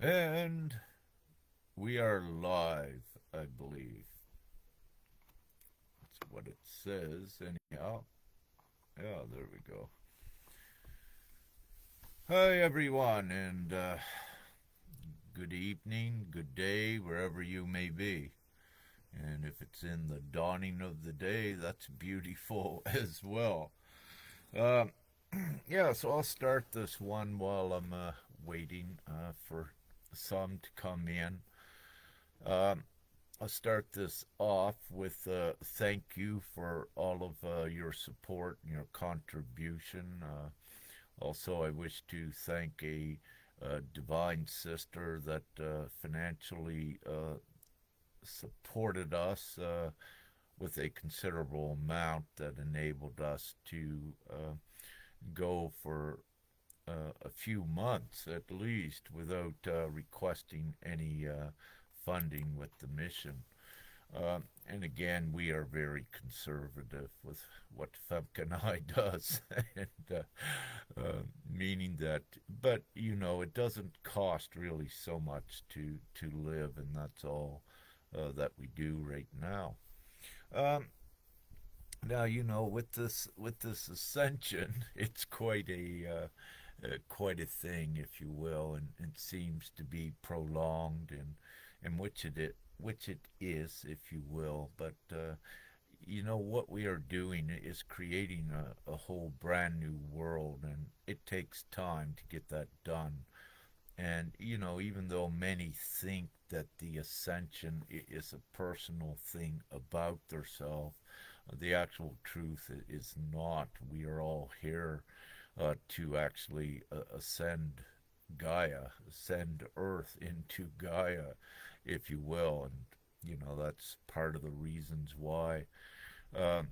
And we are live, I believe. That's what it says, anyhow. Yeah, there we go. Hi, everyone, and good evening, good day, wherever you may be. And if it's in the dawning of the day, that's beautiful as well. Um, yeah, so I'll start this one while I'm waiting for some to come in. Um, I'll start this off with thank you for all of your support and your contribution. Also, I wish to thank a divine sister that financially supported us with a considerable amount that enabled us to go for a few months at least without requesting any funding with the mission. And again, we are very conservative with what Femkenai does, and meaning that, but it doesn't cost really so much to live, and that's all that we do right now. Um, Now with this ascension, it's quite a thing, if you will, and it seems to be prolonged, and which it is, if you will. But what we are doing is creating a whole brand new world, and it takes time to get that done. And even though many think that the ascension is a personal thing about themselves, the actual truth is not. We are all here to actually ascend Gaia, ascend Earth into Gaia, if you will. And that's part of the reasons why uh,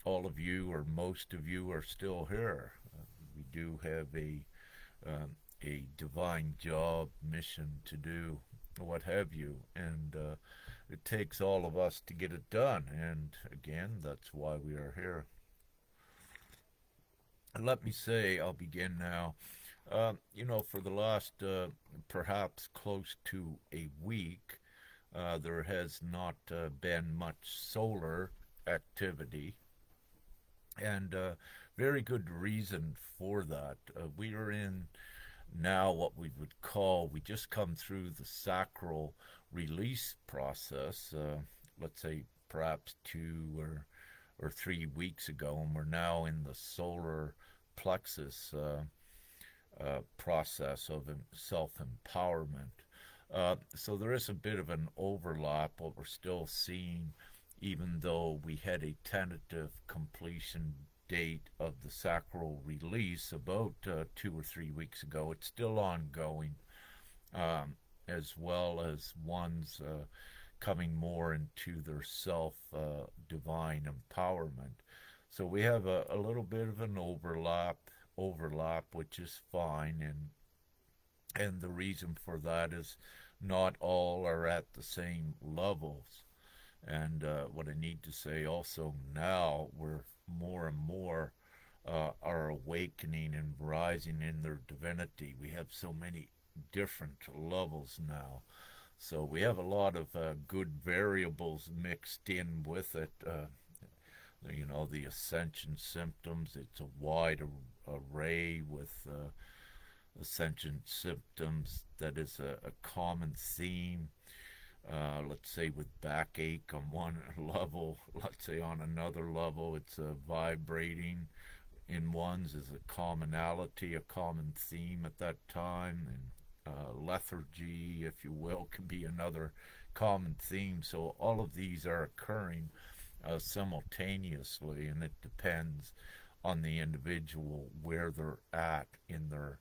all of you, or most of you, are still here. We do have a divine job, mission to do, what have you, and it takes all of us to get it done. And again, that's why we are here. And let me say, I'll begin now. For the last perhaps close to a week, there has not been much solar activity, and very good reason for that. We are in now what we would call, we just come through the sacral release process, let's say perhaps 2 or 3 weeks ago, and we're now in the solar plexus process of self empowerment. So there is a bit of an overlap, what we're still seeing, even though we had a tentative completion date of the sacral release about 2 or 3 weeks ago. It's still ongoing, as well as one's coming more into their self divine empowerment. So we have a little bit of an overlap, which is fine, and the reason for that is not all are at the same levels. And what I need to say also, now we're more and more are awakening and rising in their divinity. We have so many different levels now. So we have a lot of good variables mixed in with it. The ascension symptoms, it's a wide array with ascension symptoms that is a common theme. Let's say with backache on one level, let's say on another level, it's vibrating in one's is a commonality, a common theme at that time, and lethargy, if you will, can be another common theme. So all of these are occurring simultaneously, and it depends on the individual where they're at in their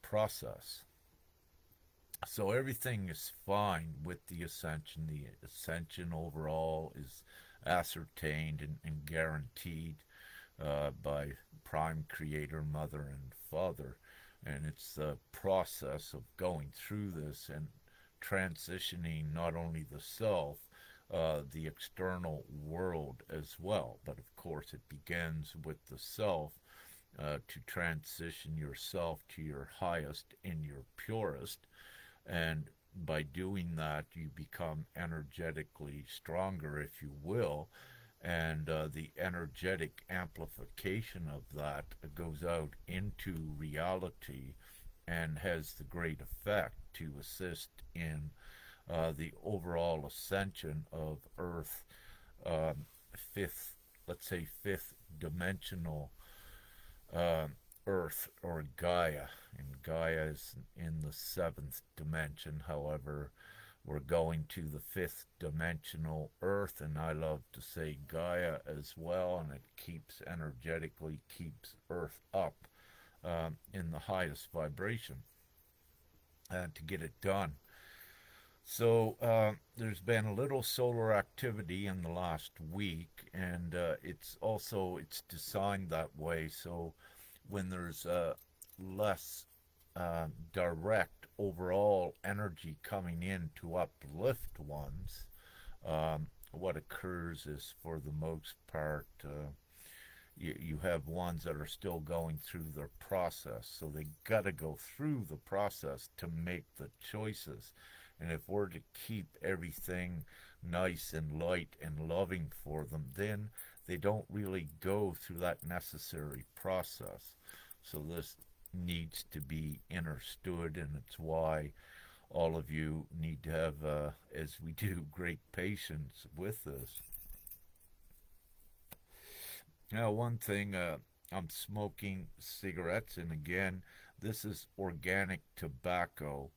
process. So everything is fine with the ascension. The ascension overall is ascertained and guaranteed by Prime Creator, Mother, and Father. And it's the process of going through this and transitioning not only the self, the external world as well. But of course, it begins with the self, to transition yourself to your highest and your purest. And by doing that, you become energetically stronger, if you will. And the energetic amplification of that goes out into reality and has the great effect to assist in the overall ascension of Earth, fifth, let's say, fifth dimensional uh, Earth, or Gaia. And Gaia is in the seventh dimension. However, we're going to the fifth dimensional Earth, and I love to say Gaia as well, and it keeps energetically keeps Earth up in the highest vibration to get it done. So there's been a little solar activity in the last week, and it's designed that way. So when there's less direct overall energy coming in to uplift ones, what occurs is, for the most part, you have ones that are still going through their process. So they got to go through the process to make the choices. And if we're to keep everything nice and light and loving for them, then they don't really go through that necessary process. So this needs to be understood, and it's why all of you need to have, as we do, great patience with this. Now, one thing, I'm smoking cigarettes, and again, this is organic tobacco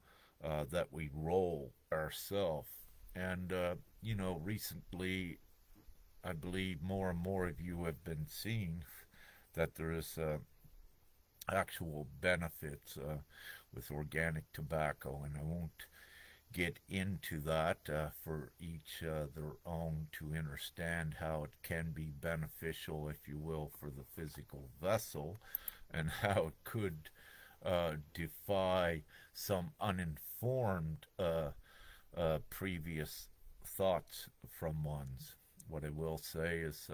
that we roll ourselves. And, recently, I believe more and more of you have been seeing that there is actual benefits with organic tobacco, and I won't get into that for each their own to understand how it can be beneficial, if you will, for the physical vessel, and how it could defy some uninformed previous thoughts from ones. What I will say is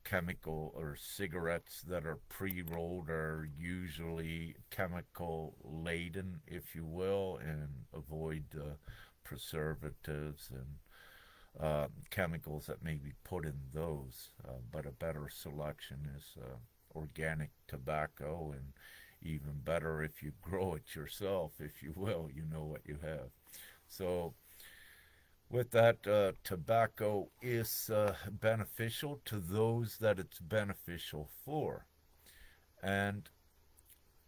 chemical or cigarettes that are pre-rolled are usually chemical laden, if you will, and avoid preservatives and chemicals that may be put in those. But a better selection is organic tobacco, and even better if you grow it yourself, if you will. You know what you have. So with that, tobacco is beneficial to those that it's beneficial for. And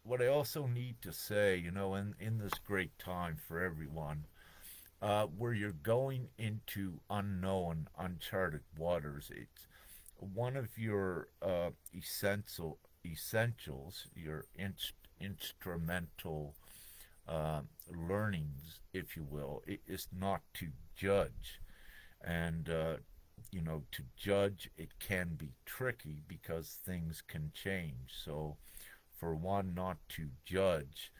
what I also need to say, in this great time for everyone, where you're going into unknown, uncharted waters, it's one of your essentials, your instrumental learnings, if you will, is not to judge. And, to judge, it can be tricky because things can change. So, for one, not to judge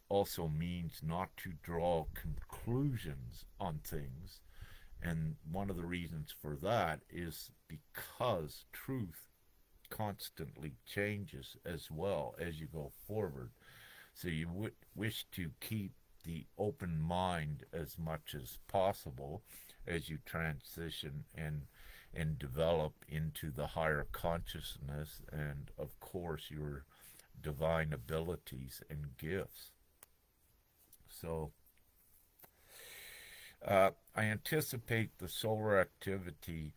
also means not to draw conclusions on things. And one of the reasons for that is because truth constantly changes as well as you go forward. So you would wish to keep the open mind as much as possible as you transition and develop into the higher consciousness and, of course, your divine abilities and gifts. So I anticipate the solar activity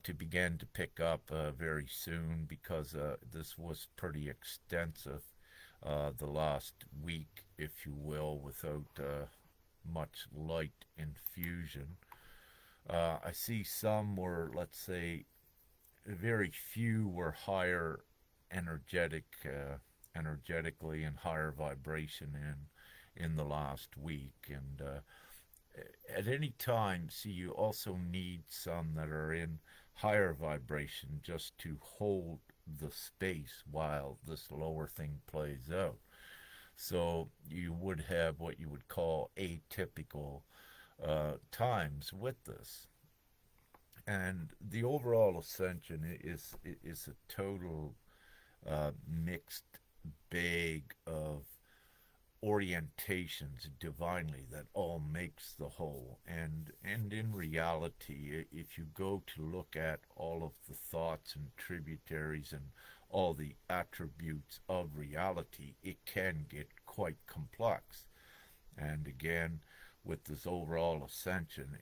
to begin to pick up very soon, because this was pretty extensive the last week, if you will, without much light infusion. I see some were, let's say, very few were higher energetically and higher vibration in the last week. And at any time, see, you also need some that are in higher vibration just to hold the space while this lower thing plays out. So you would have what you would call atypical times with this. And the overall ascension is a total mixed bag of orientations divinely that all makes the whole. And in reality, if you go to look at all of the thoughts and tributaries and all the attributes of reality, it can get quite complex. And again, with this overall ascension,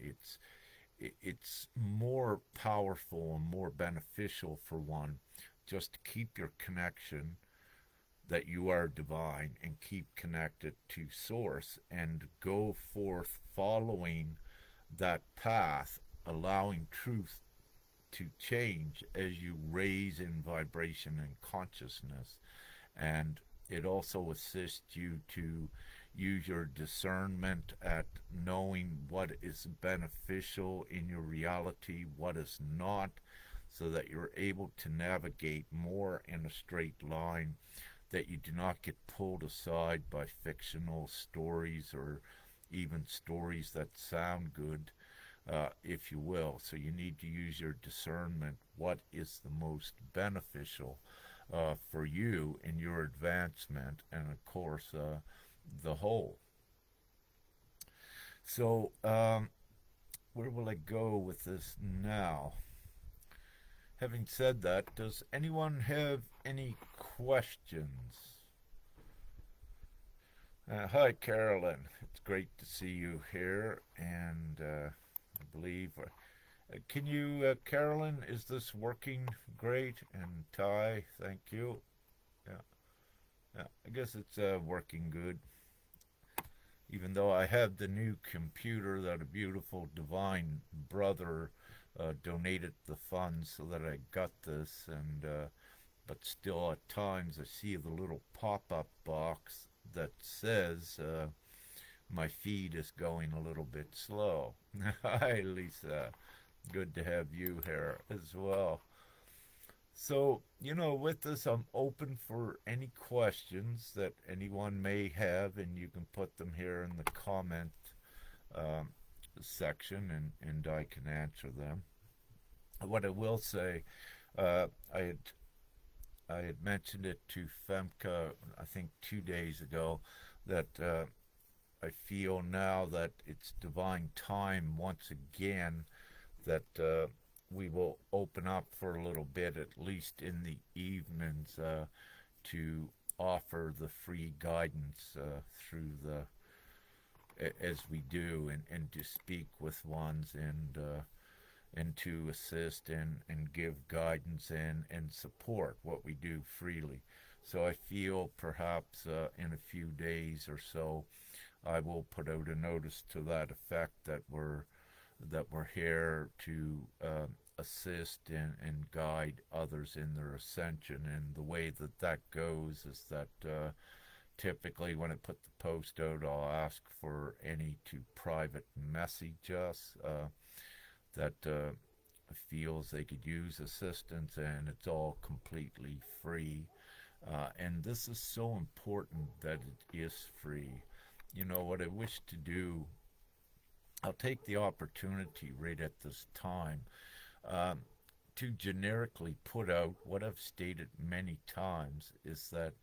it's more powerful and more beneficial for one just to keep your connection that you are divine and keep connected to source and go forth following that path, allowing truth to change as you raise in vibration and consciousness. And it also assists you to use your discernment at knowing what is beneficial in your reality, what is not, so that you're able to navigate more in a straight line, that you do not get pulled aside by fictional stories or even stories that sound good, if you will. So you need to use your discernment. What is the most beneficial for you in your advancement, and of course, the whole. So, where will I go with this now? Having said that, does anyone have any questions? Hi, Carolyn. It's great to see you here, and I believe. Can you, Carolyn, is this working great? And Ty, thank you. Yeah, yeah, I guess it's working good. Even though I have the new computer that a beautiful divine brother donated the funds so that I got this, and but still at times I see the little pop-up box that says my feed is going a little bit slow. Hi, Lisa. Good to have you here as well. So, with this, I'm open for any questions that anyone may have, and you can put them here in the comment um, section, and I can answer them. What I will say, uh, I had I had mentioned it to Femke, I think 2 days ago, that I feel now that it's divine time once again that we will open up for a little bit, at least in the evenings, to offer the free guidance through the as we do, and to speak with ones, and to assist and give guidance and support what we do freely. So I feel perhaps in a few days or so I will put out a notice to that effect that we're here to assist and guide others in their ascension. And the way that that goes is that typically when I put the post out, I'll ask for any to private message us that feels they could use assistance, and it's all completely free. And this is so important that it is free. What I wish to do, I'll take the opportunity right at this time um, to generically put out what I've stated many times, is that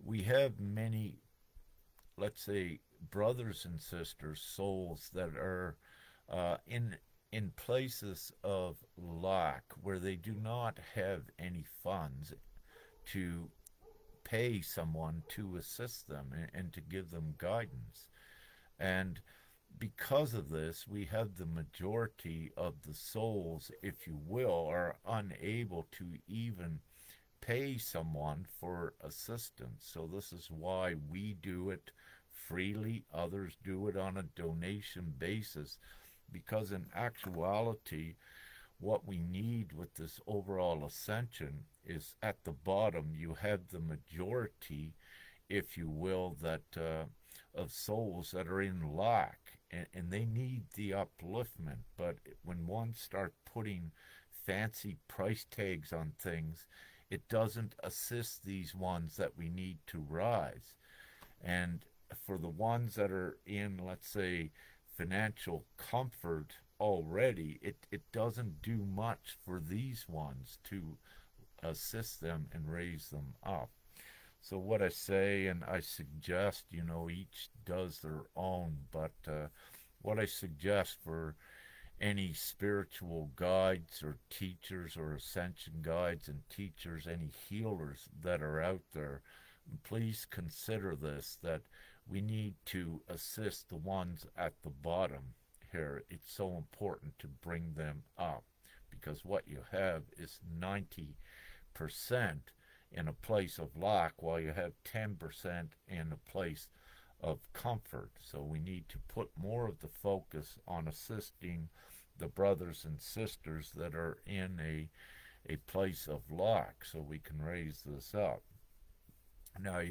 we have many, let's say, brothers and sisters, souls that are in places of lack where they do not have any funds to pay someone to assist them and to give them guidance. And because of this, we have the majority of the souls, if you will, are unable to even pay someone for assistance. So this is why we do it freely, others do it on a donation basis, because in actuality, what we need with this overall ascension is at the bottom, you have the majority, if you will, that of souls that are in lack, and they need the upliftment. But when one start putting fancy price tags on things, it doesn't assist these ones that we need to rise. And for the ones that are in, let's say, financial comfort already, it doesn't do much for these ones to assist them and raise them up. So what I say and I suggest, each does their own, but what I suggest for any spiritual guides or teachers or ascension guides and teachers, any healers that are out there, please consider this, that we need to assist the ones at the bottom here. It's so important to bring them up, because what you have is 90% in a place of lack, while you have 10% in a place of comfort. So we need to put more of the focus on assisting the brothers and sisters that are in a place of lack, so we can raise this up. Now,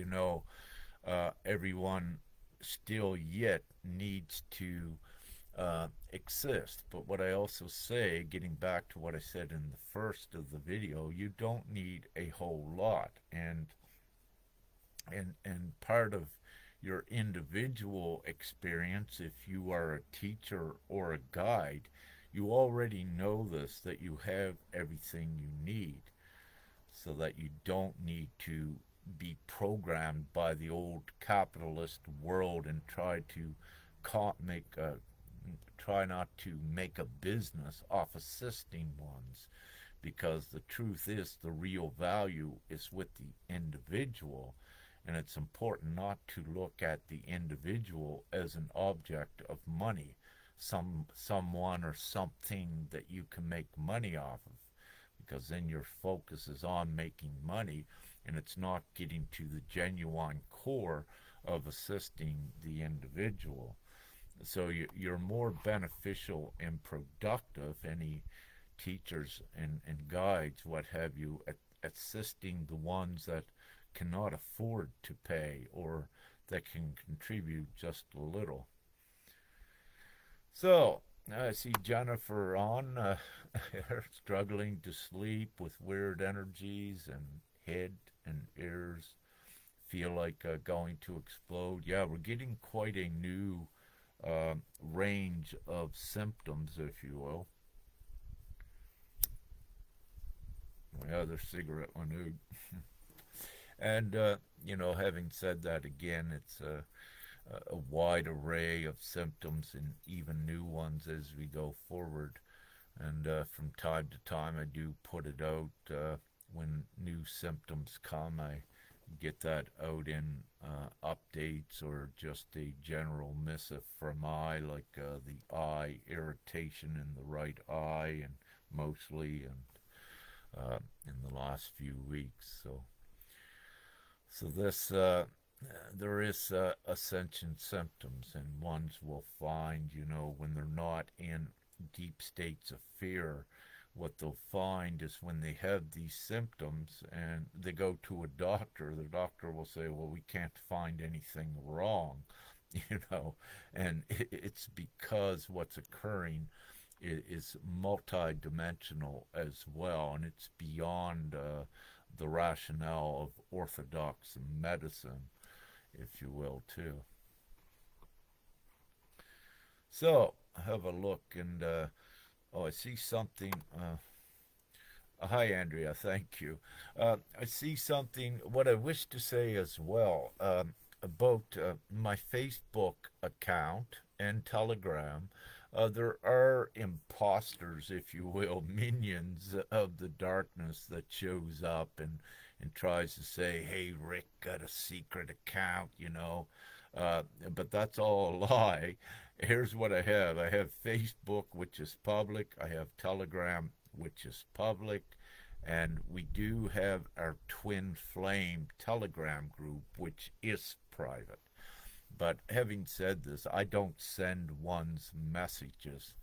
everyone still yet needs to exist. But what I also say, getting back to what I said in the first of the video, you don't need a whole lot. And part of your individual experience, if you are a teacher or a guide, you already know this, that you have everything you need, so that you don't need to be programmed by the old capitalist world and try not to make a business off assisting ones, because the truth is the real value is with the individual. And it's important not to look at the individual as an object of money, someone or something that you can make money off of, because then your focus is on making money and it's not getting to the genuine core of assisting the individual. So you're more beneficial and productive, any teachers and guides, what have you, at assisting the ones that cannot afford to pay or that can contribute just a little. So I see Jennifer on, struggling to sleep with weird energies and head and ears feel like going to explode. Yeah, we're getting quite a new range of symptoms, if you will. Yeah, their cigarette went out. And, having said that, again, it's a wide array of symptoms and even new ones as we go forward. And from time to time, I do put it out when new symptoms come. I get that out in updates or just a general missive from eye, like the eye irritation in the right eye, and mostly, and in the last few weeks. So this there is ascension symptoms, and ones will find, when they're not in deep states of fear, what they'll find is when they have these symptoms and they go to a doctor, the doctor will say, well, we can't find anything wrong, and it's because what's occurring is multidimensional as well, and it's beyond the rationale of orthodox medicine, if you will, too. So, have a look, and I see something. Hi, Andrea. Thank you. I see something. What I wish to say as well about my Facebook account and Telegram. There are imposters, if you will, minions of the darkness that shows up and tries to say, hey, Rick got a secret account, but that's all a lie. Here's what I have. I have Facebook, which is public. I have Telegram, which is public. And we do have our Twin Flame Telegram group, which is private. But having said this, I don't send one's messages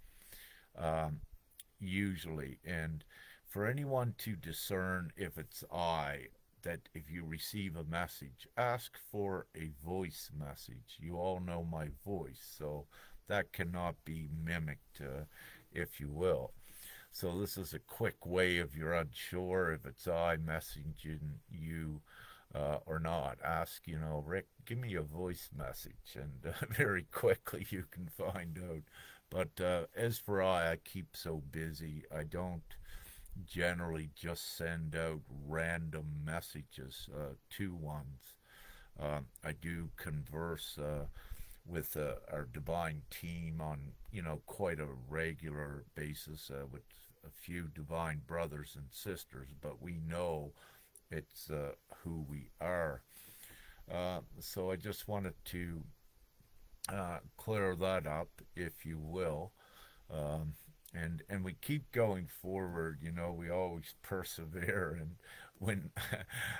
usually. And for anyone to discern if it's that if you receive a message, ask for a voice message. You all know my voice, so that cannot be mimicked, if you will. So this is a quick way if you're unsure if it's I messaging you or not. Ask, Rick, give me a voice message, and very quickly you can find out. But as for I keep so busy, I don't generally just send out random messages to ones. I do converse with our divine team on, quite a regular basis with a few divine brothers and sisters, but we know it's who we are. So I just wanted to clear that up, if you will. Um, and we keep going forward. We always persevere. And when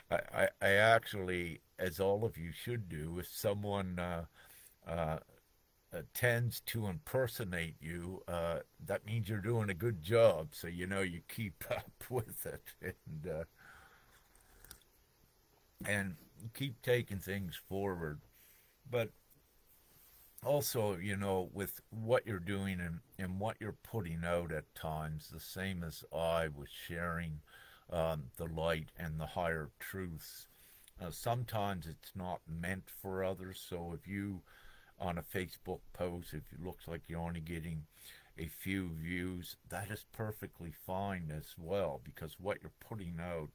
I actually, as all of you should do, if someone uh, tends to impersonate you, that means you're doing a good job. So you keep up with it, and keep taking things forward. But also, with what you're doing and what you're putting out at times, the same as I was sharing the light and the higher truths. Sometimes it's not meant for others. So if you, on a Facebook post, if it looks like you're only getting a few views, that is perfectly fine as well, because what you're putting out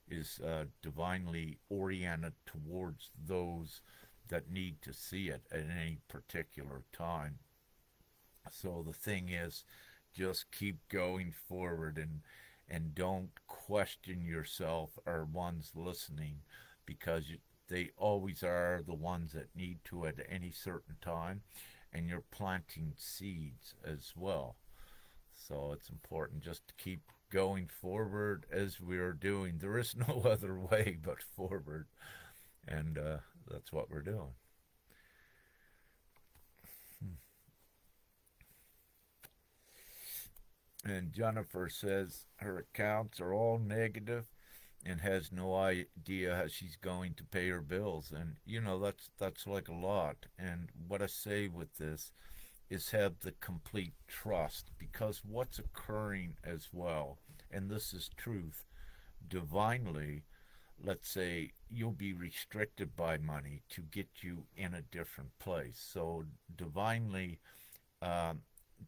is divinely oriented towards those that need to see it at any particular time. So the thing is, just keep going forward, and don't question yourself or ones listening, because they always are the ones that need to at any certain time, and you're planting seeds as well. So it's important just to keep going forward as we are doing. There is no other way but forward, and that's what we're doing. And Jennifer says her accounts are all negative and has no idea how she's going to pay her bills. And that's like a lot. And what I say with this is have the complete trust, because what's occurring as well, and this is truth, divinely, let's say you'll be restricted by money to get you in a different place. So divinely, um,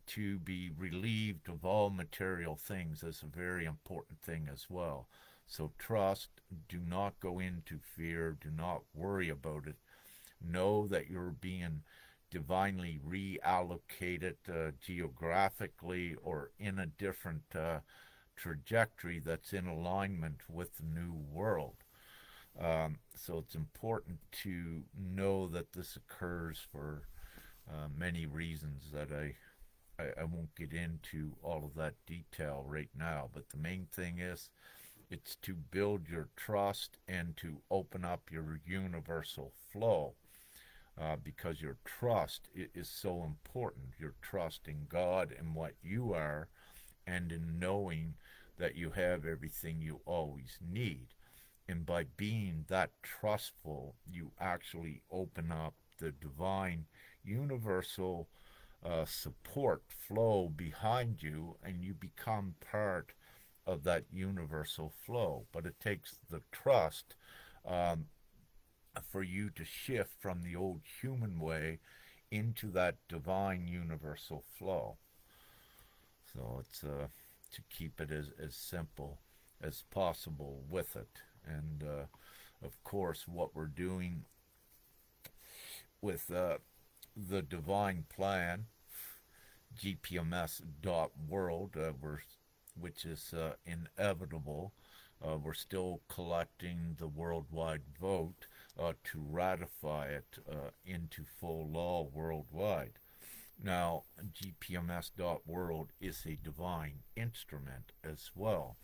to be relieved of all material things is a very important thing as well. So trust, do not go into fear, do not worry about it. Know that you're being divinely reallocated geographically or in a different trajectory that's in alignment with the new world. So it's important to know that this occurs for many reasons that I won't get into all of that detail right now. But the main thing is it's to build your trust and to open up your universal flow, because your trust is so important. Your trust in God and what you are, and in knowing that you have everything you always need. And by being that trustful, you actually open up the divine universal support flow behind you, and you become part of that universal flow. But it takes the trust um, for you to shift from the old human way into that divine universal flow. So it's to keep it as simple as possible with it. And of course, what we're doing with the divine plan, GPMS.WORLD, which is inevitable. We're still collecting the worldwide vote to ratify it into full law worldwide. Now, GPMS.WORLD is a divine instrument as well,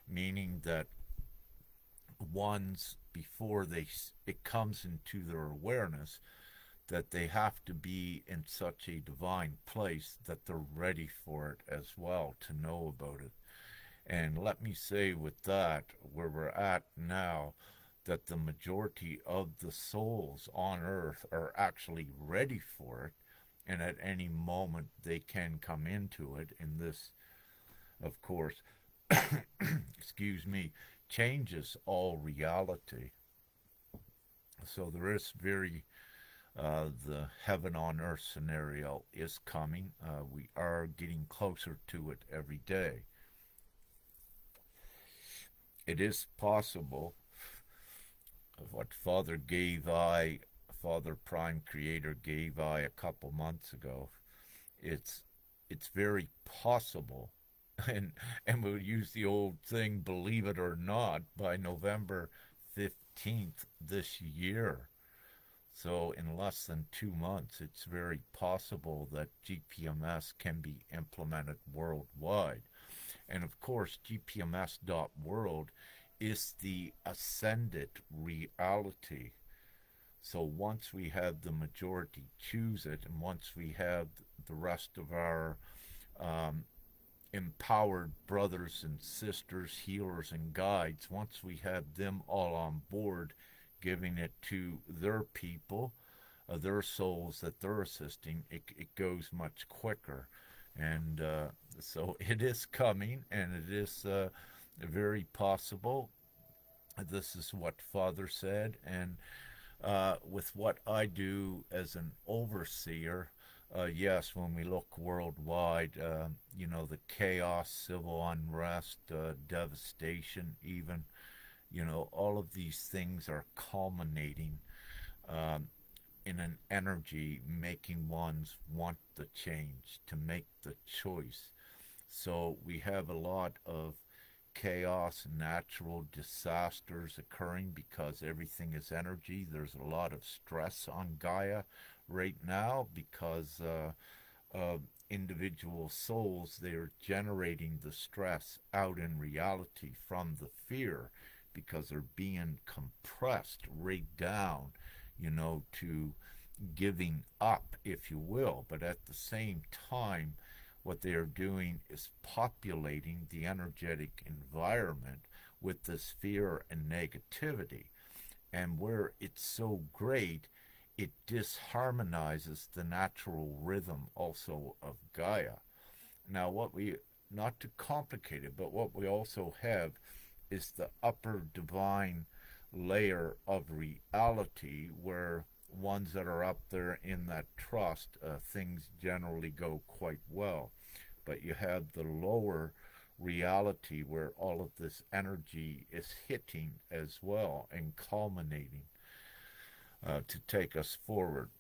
meaning that ones, before it comes into their awareness, that they have to be in such a divine place that they're ready for it as well, to know about it. And let me say with that, where we're at now, that the majority of the souls on earth are actually ready for it, and at any moment they can come into it. And this, of course, excuse me, changes all reality. So there is the heaven on earth scenario is coming. We are getting closer to it every day. it is possible of what Father Prime Creator gave I a couple months ago. It's it's very possible, and we'll use the old thing, believe it or not, by November 15th this year. So in less than 2 months, it's very possible that GPMS can be implemented worldwide. And of course, GPMS.WORLD is the ascended reality. So once we have the majority choose it, and once we have the rest of our um, empowered brothers and sisters, healers and guides, once we have them all on board, giving it to their people, their souls that they're assisting, it goes much quicker. And so it is coming, and it is very possible. This is what Father said, and with what I do as an overseer, yes, when we look worldwide, the chaos, civil unrest, devastation, even, all of these things are culminating um, in an energy making ones want the change, to make the choice. So we have a lot of chaos, natural disasters occurring because everything is energy. There's a lot of stress on Gaia right now because individual souls, they're generating the stress out in reality from the fear because they're being compressed right down, to giving up, if you will. But at the same time, what they are doing is populating the energetic environment with this fear and negativity. And where it's so great, it disharmonizes the natural rhythm also of Gaia. Now, not to complicate it, but what we also have is the upper divine layer of reality where ones that are up there in that trust, things generally go quite well. But you have the lower reality where all of this energy is hitting as well and culminating to take us forward.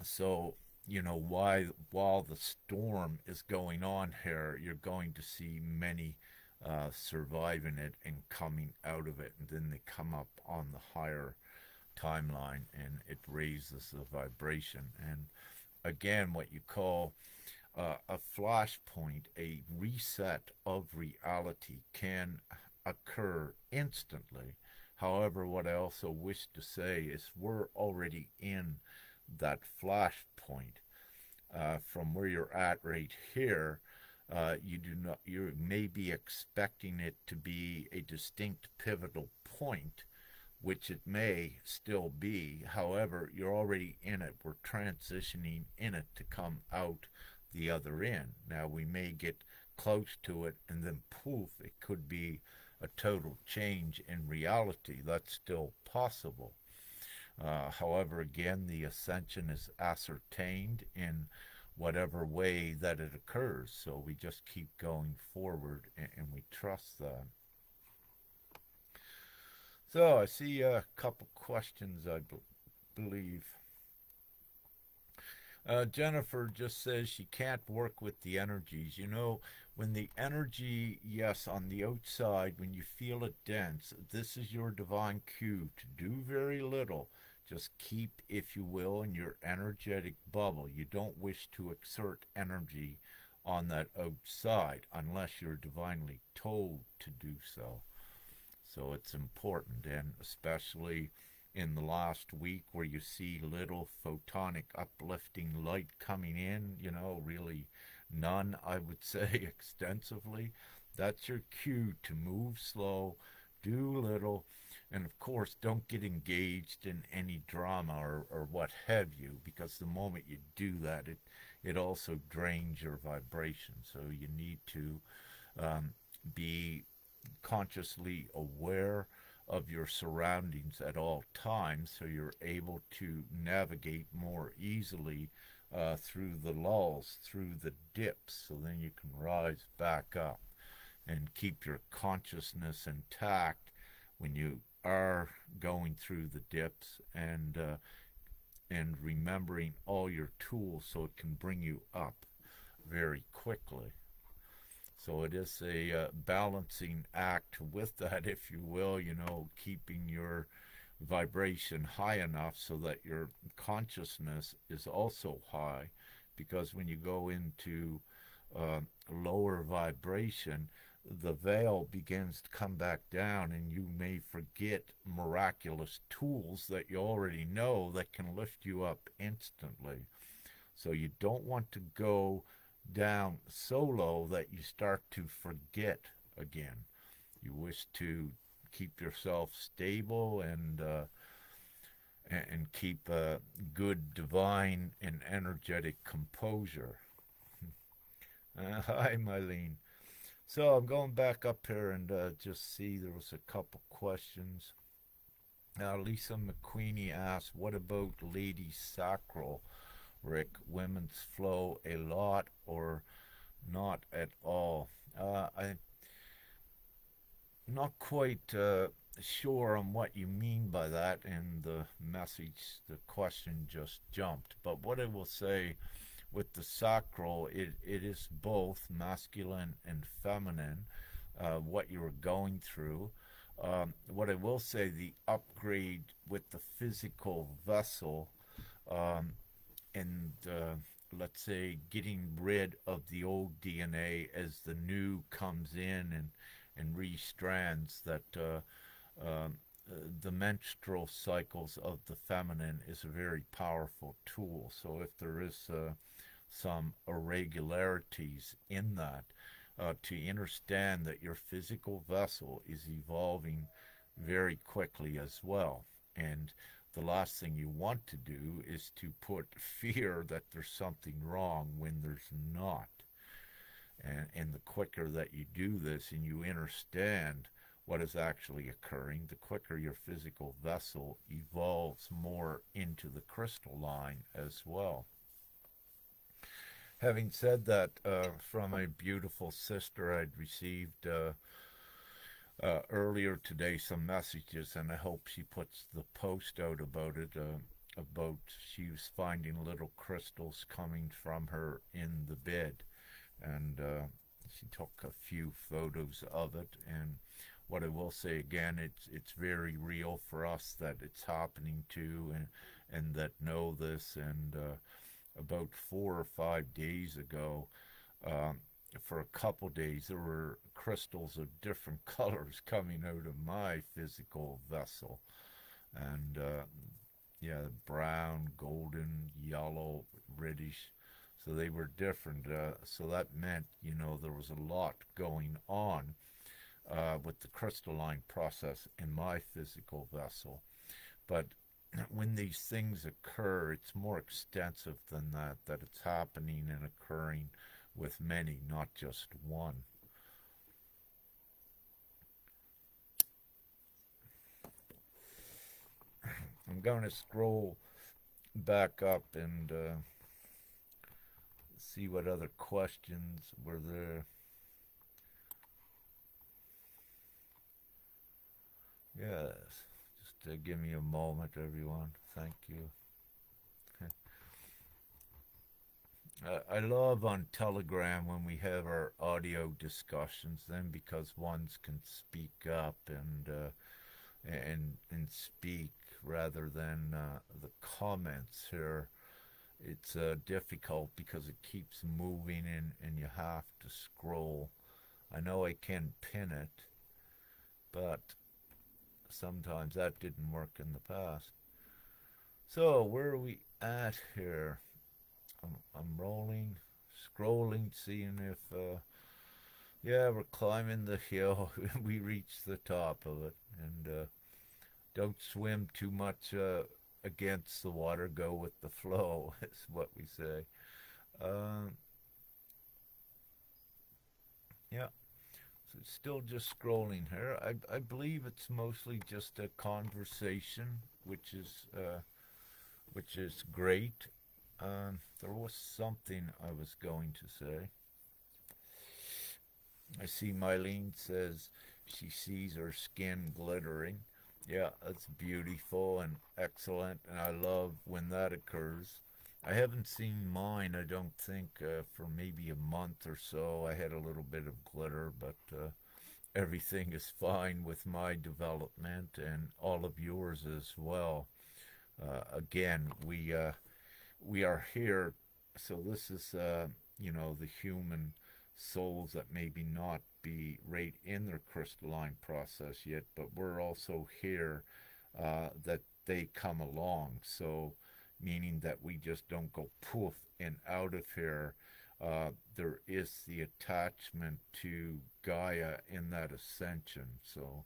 So, while the storm is going on here, you're going to see many surviving it and coming out of it, and then they come up on the higher timeline and it raises the vibration. And again, what you call a flashpoint, a reset of reality, can occur instantly. However, what I also wish to say is we're already in that flashpoint. From where you're at right here, you may be expecting it to be a distinct pivotal point, which it may still be. However, you're already in it. We're transitioning in it to come out the other end. Now, we may get close to it and then poof, it could be a total change in reality. That's still possible. However, again, the ascension is ascertained in whatever way that it occurs. So we just keep going forward and we trust that. So I see a couple questions, I believe. Jennifer just says she can't work with the energies. When the energy, yes, on the outside, when you feel it dense, this is your divine cue to do very little. Just keep, if you will, in your energetic bubble. You don't wish to exert energy on that outside unless you're divinely told to do so. So it's important, and especially in the last week where you see little photonic uplifting light coming in, really none, I would say, extensively. That's your cue to move slow, do little, and of course, don't get engaged in any drama or what have you, because the moment you do that, it also drains your vibration. So you need to be consciously aware of your surroundings at all times so you're able to navigate more easily through the lulls, through the dips, so then you can rise back up. and keep your consciousness intact when you are going through the dips, and remembering all your tools so it can bring you up very quickly. So it is a balancing act with that, if you will, keeping your vibration high enough so that your consciousness is also high. Because when you go into lower vibration, the veil begins to come back down, and you may forget miraculous tools that you already know that can lift you up instantly. So you don't want to go down so low that you start to forget again. You wish to keep yourself stable and keep a good divine and energetic composure. Hi, Mylene. So I'm going back up here and just see there was a couple questions. Now, Lisa McQueenie asked, what about lady sacral, Rick? Women's flow a lot or not at all? I'm not quite sure on what you mean by that in the message. The question just jumped. But what I will say with the sacral, it is both masculine and feminine, what you were going through. What I will say, the upgrade with the physical vessel, and let's say getting rid of the old DNA as the new comes in and re-strands, that the menstrual cycles of the feminine is a very powerful tool. So if there is some irregularities in that, to understand that your physical vessel is evolving very quickly as well. And the last thing you want to do is to put fear that there's something wrong when there's not. And the quicker that you do this and you understand what is actually occurring, the quicker your physical vessel evolves more into the crystalline as well. Having said that, from a beautiful sister, I'd received earlier today some messages, and I hope she puts the post out about it, about she was finding little crystals coming from her in the bed, and she took a few photos of it. And what I will say again, it's very real for us that it's happening to, and that know this. And about 4 or 5 days ago, for a couple days, there were crystals of different colors coming out of my physical vessel. And yeah, brown, golden, yellow, reddish. So they were different. So that meant, there was a lot going on with the crystalline process in my physical vessel. But when these things occur, it's more extensive than that it's happening and occurring with many, not just one. I'm going to scroll back up and see what other questions were there. Yes, just give me a moment, everyone. Thank you. I love on Telegram when we have our audio discussions, then, because ones can speak up and speak rather than the comments here. It's difficult because it keeps moving and you have to scroll. I know I can pin it, but sometimes that didn't work in the past. So where are we at here? I'm rolling, scrolling, seeing if yeah, we're climbing the hill. We reached the top of it. And don't swim too much against the water. Go with the flow, is what we say. Yeah. So it's still just scrolling here. I believe it's mostly just a conversation, which is great. There was something I was going to say. I see Mylene says she sees her skin glittering. Yeah, that's beautiful and excellent, and I love when that occurs. I haven't seen mine, I don't think, for maybe a month or so. I had a little bit of glitter, but everything is fine with my development and all of yours as well. Again, we are here. So this is, the human souls that maybe not be right in their crystalline process yet, but we're also here that they come along. So meaning that we just don't go poof and out of here. There is the attachment to Gaia in that ascension. So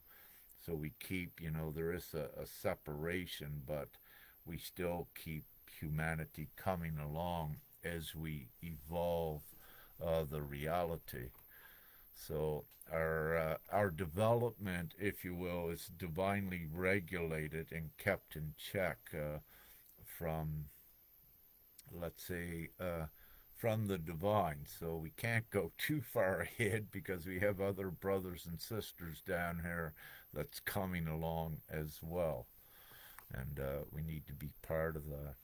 we keep, there is a separation, but we still keep humanity coming along as we evolve the reality. So our development, if you will, is divinely regulated and kept in check from, let's say, from the divine. So we can't go too far ahead because we have other brothers and sisters down here that's coming along as well, and we need to be part of that.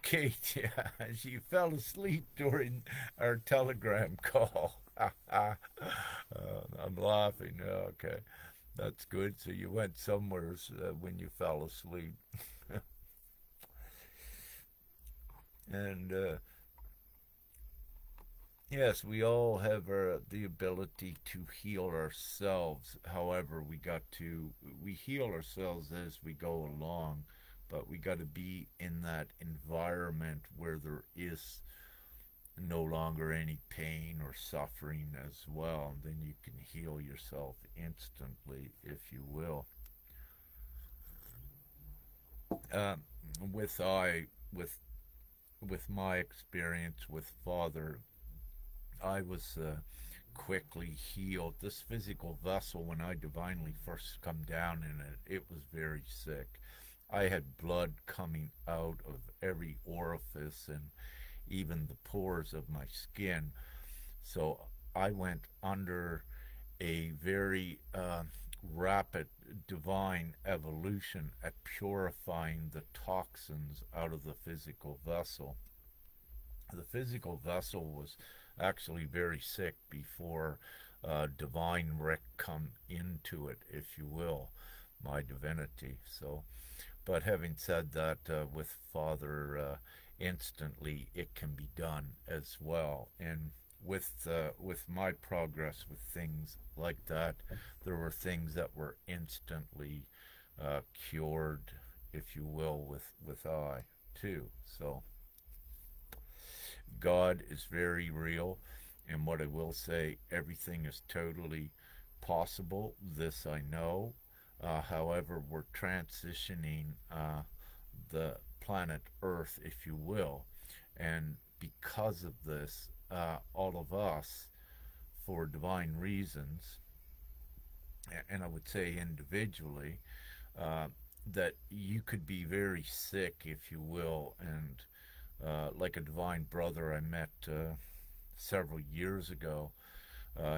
Kate, yeah, she fell asleep during our telegram call. I'm laughing. Okay, that's good. So you went somewhere when you fell asleep, and yes, we all have the ability to heal ourselves. However, we heal ourselves as we go along, but we got to be in that environment where there is no longer any pain or suffering as well. And then you can heal yourself instantly, if you will. Um, with I with my experience with Father, I was quickly healed. This physical vessel, when I divinely first come down in it, it was very sick. I had blood coming out of every orifice and even the pores of my skin. So I went under a very rapid divine evolution at purifying the toxins out of the physical vessel. The physical vessel was actually very sick before divine Rick come into it, if you will, my divinity. So, but having said that, with Father, instantly it can be done as well. And with my progress with things like that, there were things that were instantly cured, if you will, with I too. So God is very real, and what I will say, everything is totally possible. This I know. However, we're transitioning the planet Earth, if you will, and because of this, all of us, for divine reasons, and I would say individually, uh, that you could be very sick, if you will, and like a divine brother I met several years ago.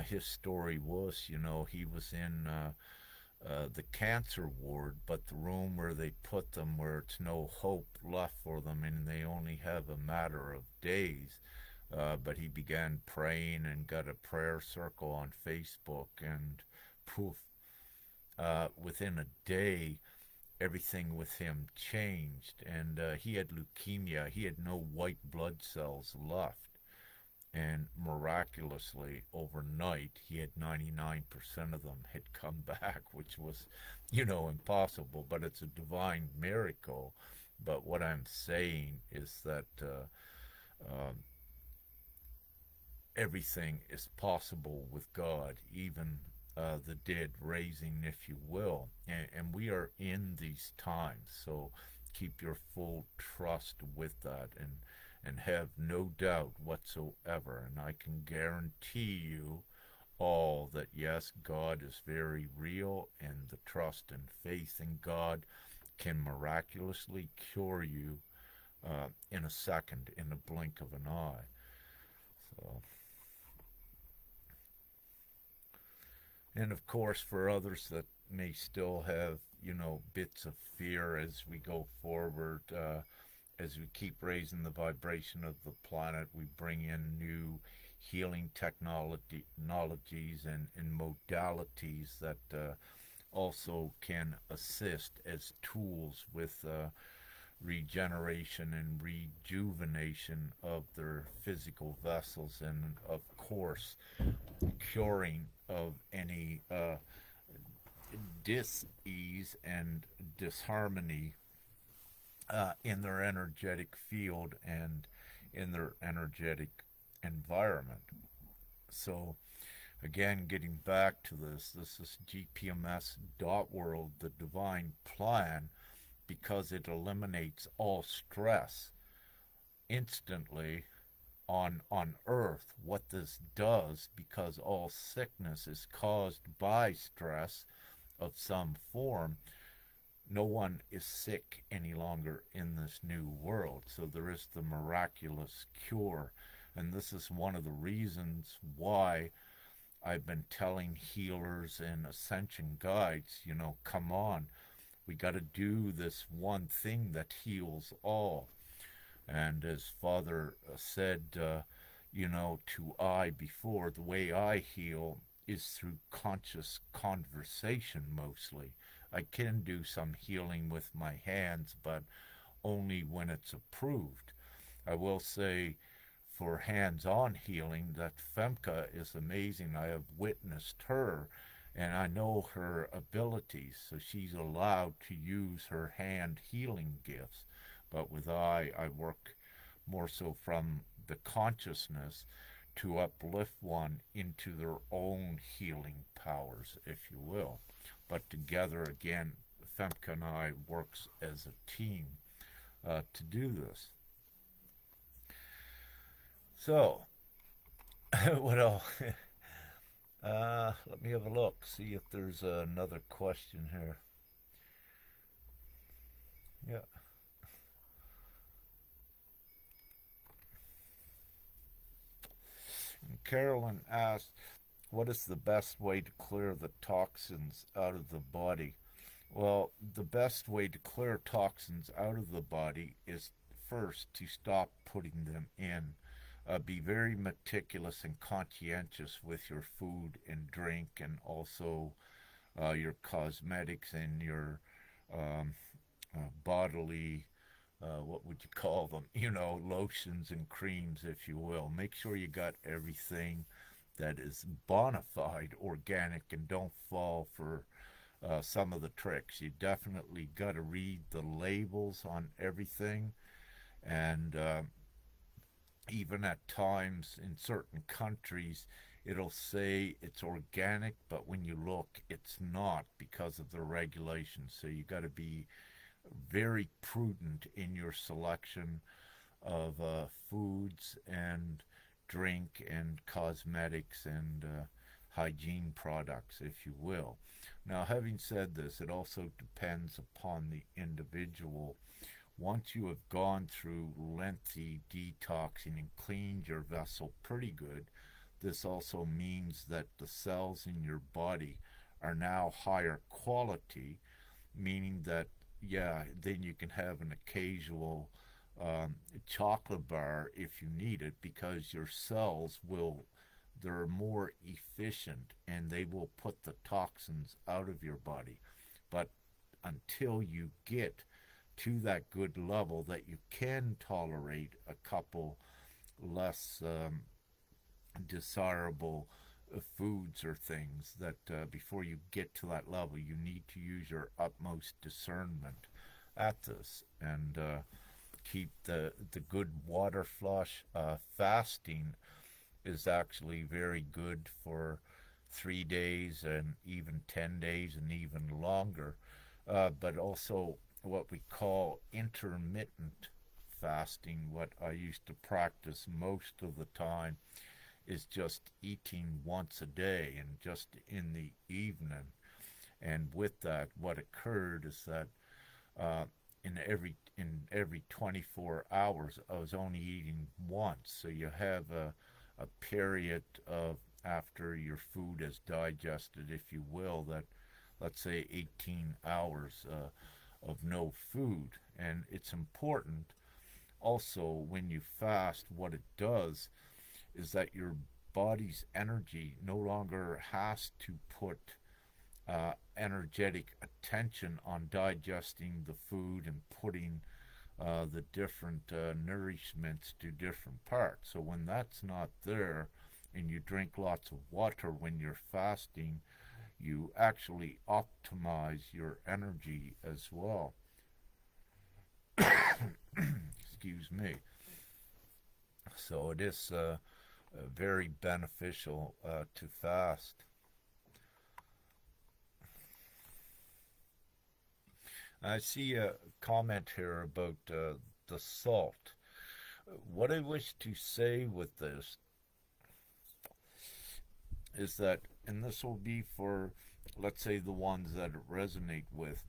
His story was, he was in the cancer ward, but the room where they put them, where it's no hope left for them, and they only have a matter of days. But he began praying and got a prayer circle on Facebook, and poof, within a day, everything with him changed. And he had leukemia, he had no white blood cells left. And miraculously, overnight, he had 99% of them had come back, which was, impossible, but it's a divine miracle. But what I'm saying is that um, everything is possible with God, even the dead raising, if you will. And we are in these times, so keep your full trust with that, and have no doubt whatsoever. And I can guarantee you all that yes, God is very real, and the trust and faith in God can miraculously cure you in a second, in the blink of an eye. So, and of course, for others that may still have, bits of fear as we go forward, as we keep raising the vibration of the planet, we bring in new healing technologies and modalities that also can assist as tools with regeneration and rejuvenation of their physical vessels, and of course, curing of any dis-ease and disharmony in their energetic field and in their energetic environment. So, again, getting back to this is GPMS.WORLD, the divine plan, because it eliminates all stress instantly on earth. What this does, because all sickness is caused by stress of some form, no one is sick any longer in this new world. So there is the miraculous cure. And this is one of the reasons why I've been telling healers and ascension guides, come on, we got to do this one thing that heals all. And as Father said, to I before, the way I heal is through conscious conversation mostly. I can do some healing with my hands, but only when it's approved. I will say for hands on healing that Femke is amazing. I have witnessed her and I know her abilities, so she's allowed to use her hand healing gifts. But with I work more so from the consciousness to uplift one into their own healing powers, if you will. But together, again, Femke and I works as a team to do this. So, what else? Let me have a look, see if there's another question here. Yeah. And Carolyn asked, what is the best way to clear the toxins out of the body? Well, the best way to clear toxins out of the body is first to stop putting them in. Be very meticulous and conscientious with your food and drink, and also your cosmetics and your um, bodily, what would you call them? Lotions and creams, if you will. Make sure you got everything that is bona fide organic, and don't fall for some of the tricks. You definitely got to read the labels on everything, and even at times in certain countries, it'll say it's organic, but when you look, it's not because of the regulations. So you got to be very prudent in your selection of foods and drink and cosmetics and hygiene products, if you will. Now, having said this, it also depends upon the individual. Once you have gone through lengthy detoxing and cleaned your vessel pretty good, this also means that the cells in your body are now higher quality, meaning that, yeah, then you can have an occasional chocolate bar if you need it, because your cells will, they're more efficient and they will put the toxins out of your body. But until you get to that good level that you can tolerate a couple less desirable foods or things, that before you get to that level, you need to use your utmost discernment at this, and keep the good water flush. Fasting is actually very good for 3 days and even 10 days and even longer. But also what we call intermittent fasting, what I used to practice most of the time, is just eating once a day and just in the evening. And with that, what occurred is that in every 24 hours. I was only eating once. So you have a period of after your food is digested, if you will, that let's say 18 hours of no food. And it's important also when you fast, what it does is that your body's energy no longer has to put energetic attention on digesting the food and putting the different nourishments to different parts. So when that's not there and you drink lots of water when you're fasting, you actually optimize your energy as well. Excuse me. So it is very beneficial to fast. I see a comment here about the salt. What I wish to say with this is that, and this will be for, let's say, the ones that it resonate with,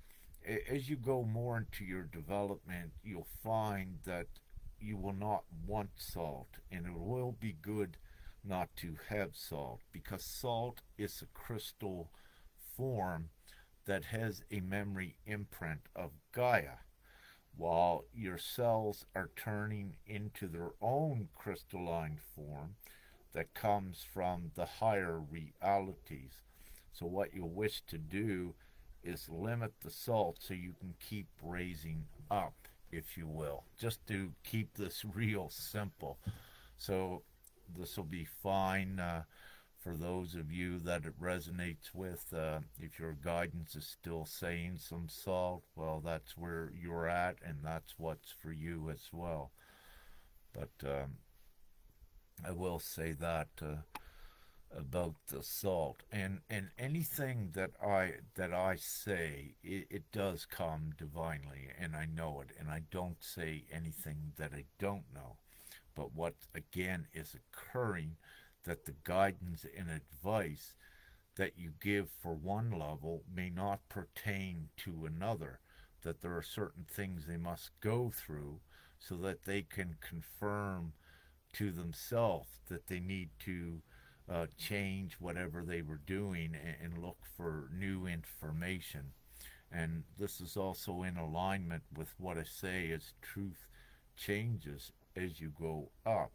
as you go more into your development, you'll find that you will not want salt, and it will be good not to have salt because salt is a crystal form that has a memory imprint of Gaia, while your cells are turning into their own crystalline form that comes from the higher realities. So, what you'll wish to do is limit the salt so you can keep raising up, if you will, just to keep this real simple. So, this will be fine for those of you that it resonates with. If your guidance is still saying some salt, well, that's where you're at, and that's what's for you as well. But I will say that about the salt, and anything that I say, it does come divinely, and I know it, and I don't say anything that I don't know. But what again is occurring, that the guidance and advice that you give for one level may not pertain to another, that there are certain things they must go through so that they can confirm to themselves that they need to change whatever they were doing and look for new information. And this is also in alignment with what I say as truth changes as you go up.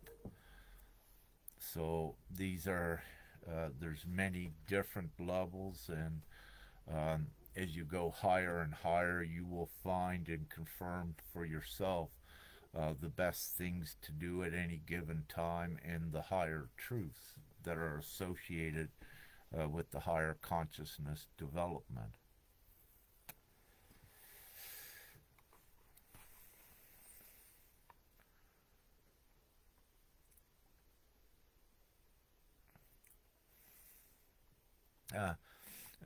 So these are there's many different levels, and as you go higher and higher, you will find and confirm for yourself the best things to do at any given time and the higher truths that are associated with the higher consciousness development. Uh,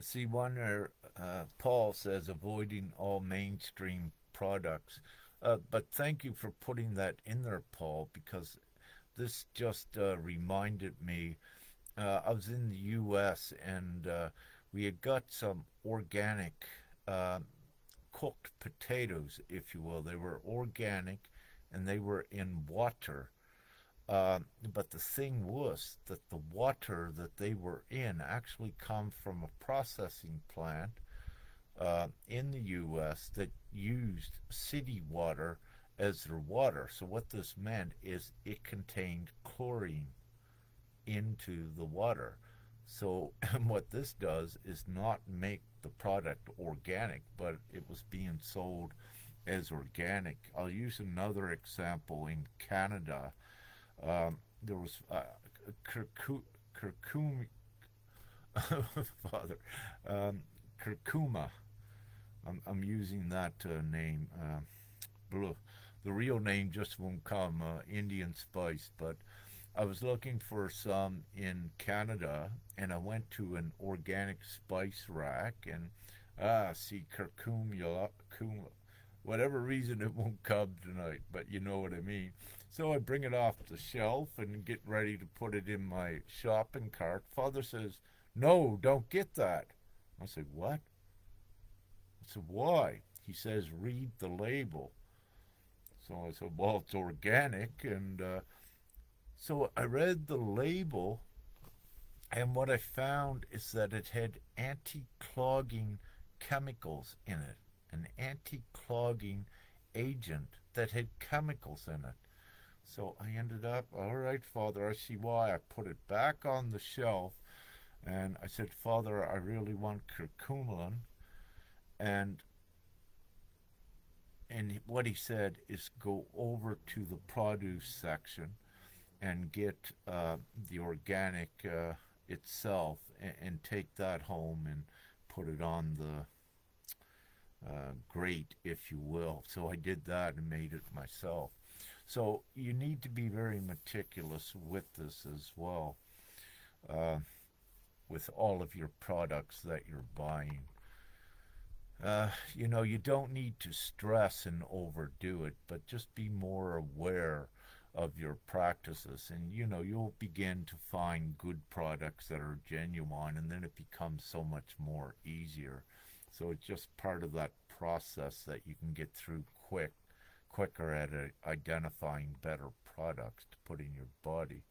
See one where Paul says avoiding all mainstream products. But thank you for putting that in there, Paul, because this just reminded me. I was in the U.S. and we had got some organic cooked potatoes, if you will. They were organic and they were in water. But the thing was that the water that they were in actually come from a processing plant in the U.S. that used city water as their water. So what this meant is it contained chlorine into the water. So what this does is not make the product organic, but it was being sold as organic. I'll use another example in Canada. There was curcuma, Father, curcuma. I'm using that name. The real name just won't come. Indian spice, but I was looking for some in Canada, and I went to an organic spice rack, and see curcuma, whatever reason it won't come tonight, but you know what I mean. So I bring it off the shelf and get ready to put it in my shopping cart. Father says, "No, don't get that." I said, "What?" I said, "Why?" He says, "Read the label." So I said, well, it's organic. And so I read the label, and what I found is that it had anti clogging chemicals in it, an anti clogging agent that had chemicals in it. So I ended up, all right, Father, I see why. I put it back on the shelf, and I said, Father, I really want curcumin. And what he said is go over to the produce section and get the organic itself, and take that home and put it on the grate, if you will. So I did that and made it myself. So you need to be very meticulous with this as well, uh, with all of your products that you're buying. You don't need to stress and overdo it, but just be more aware of your practices. And, you'll begin to find good products that are genuine, and then it becomes so much more easier. So it's just part of that process that you can get through quicker at identifying better products to put in your body.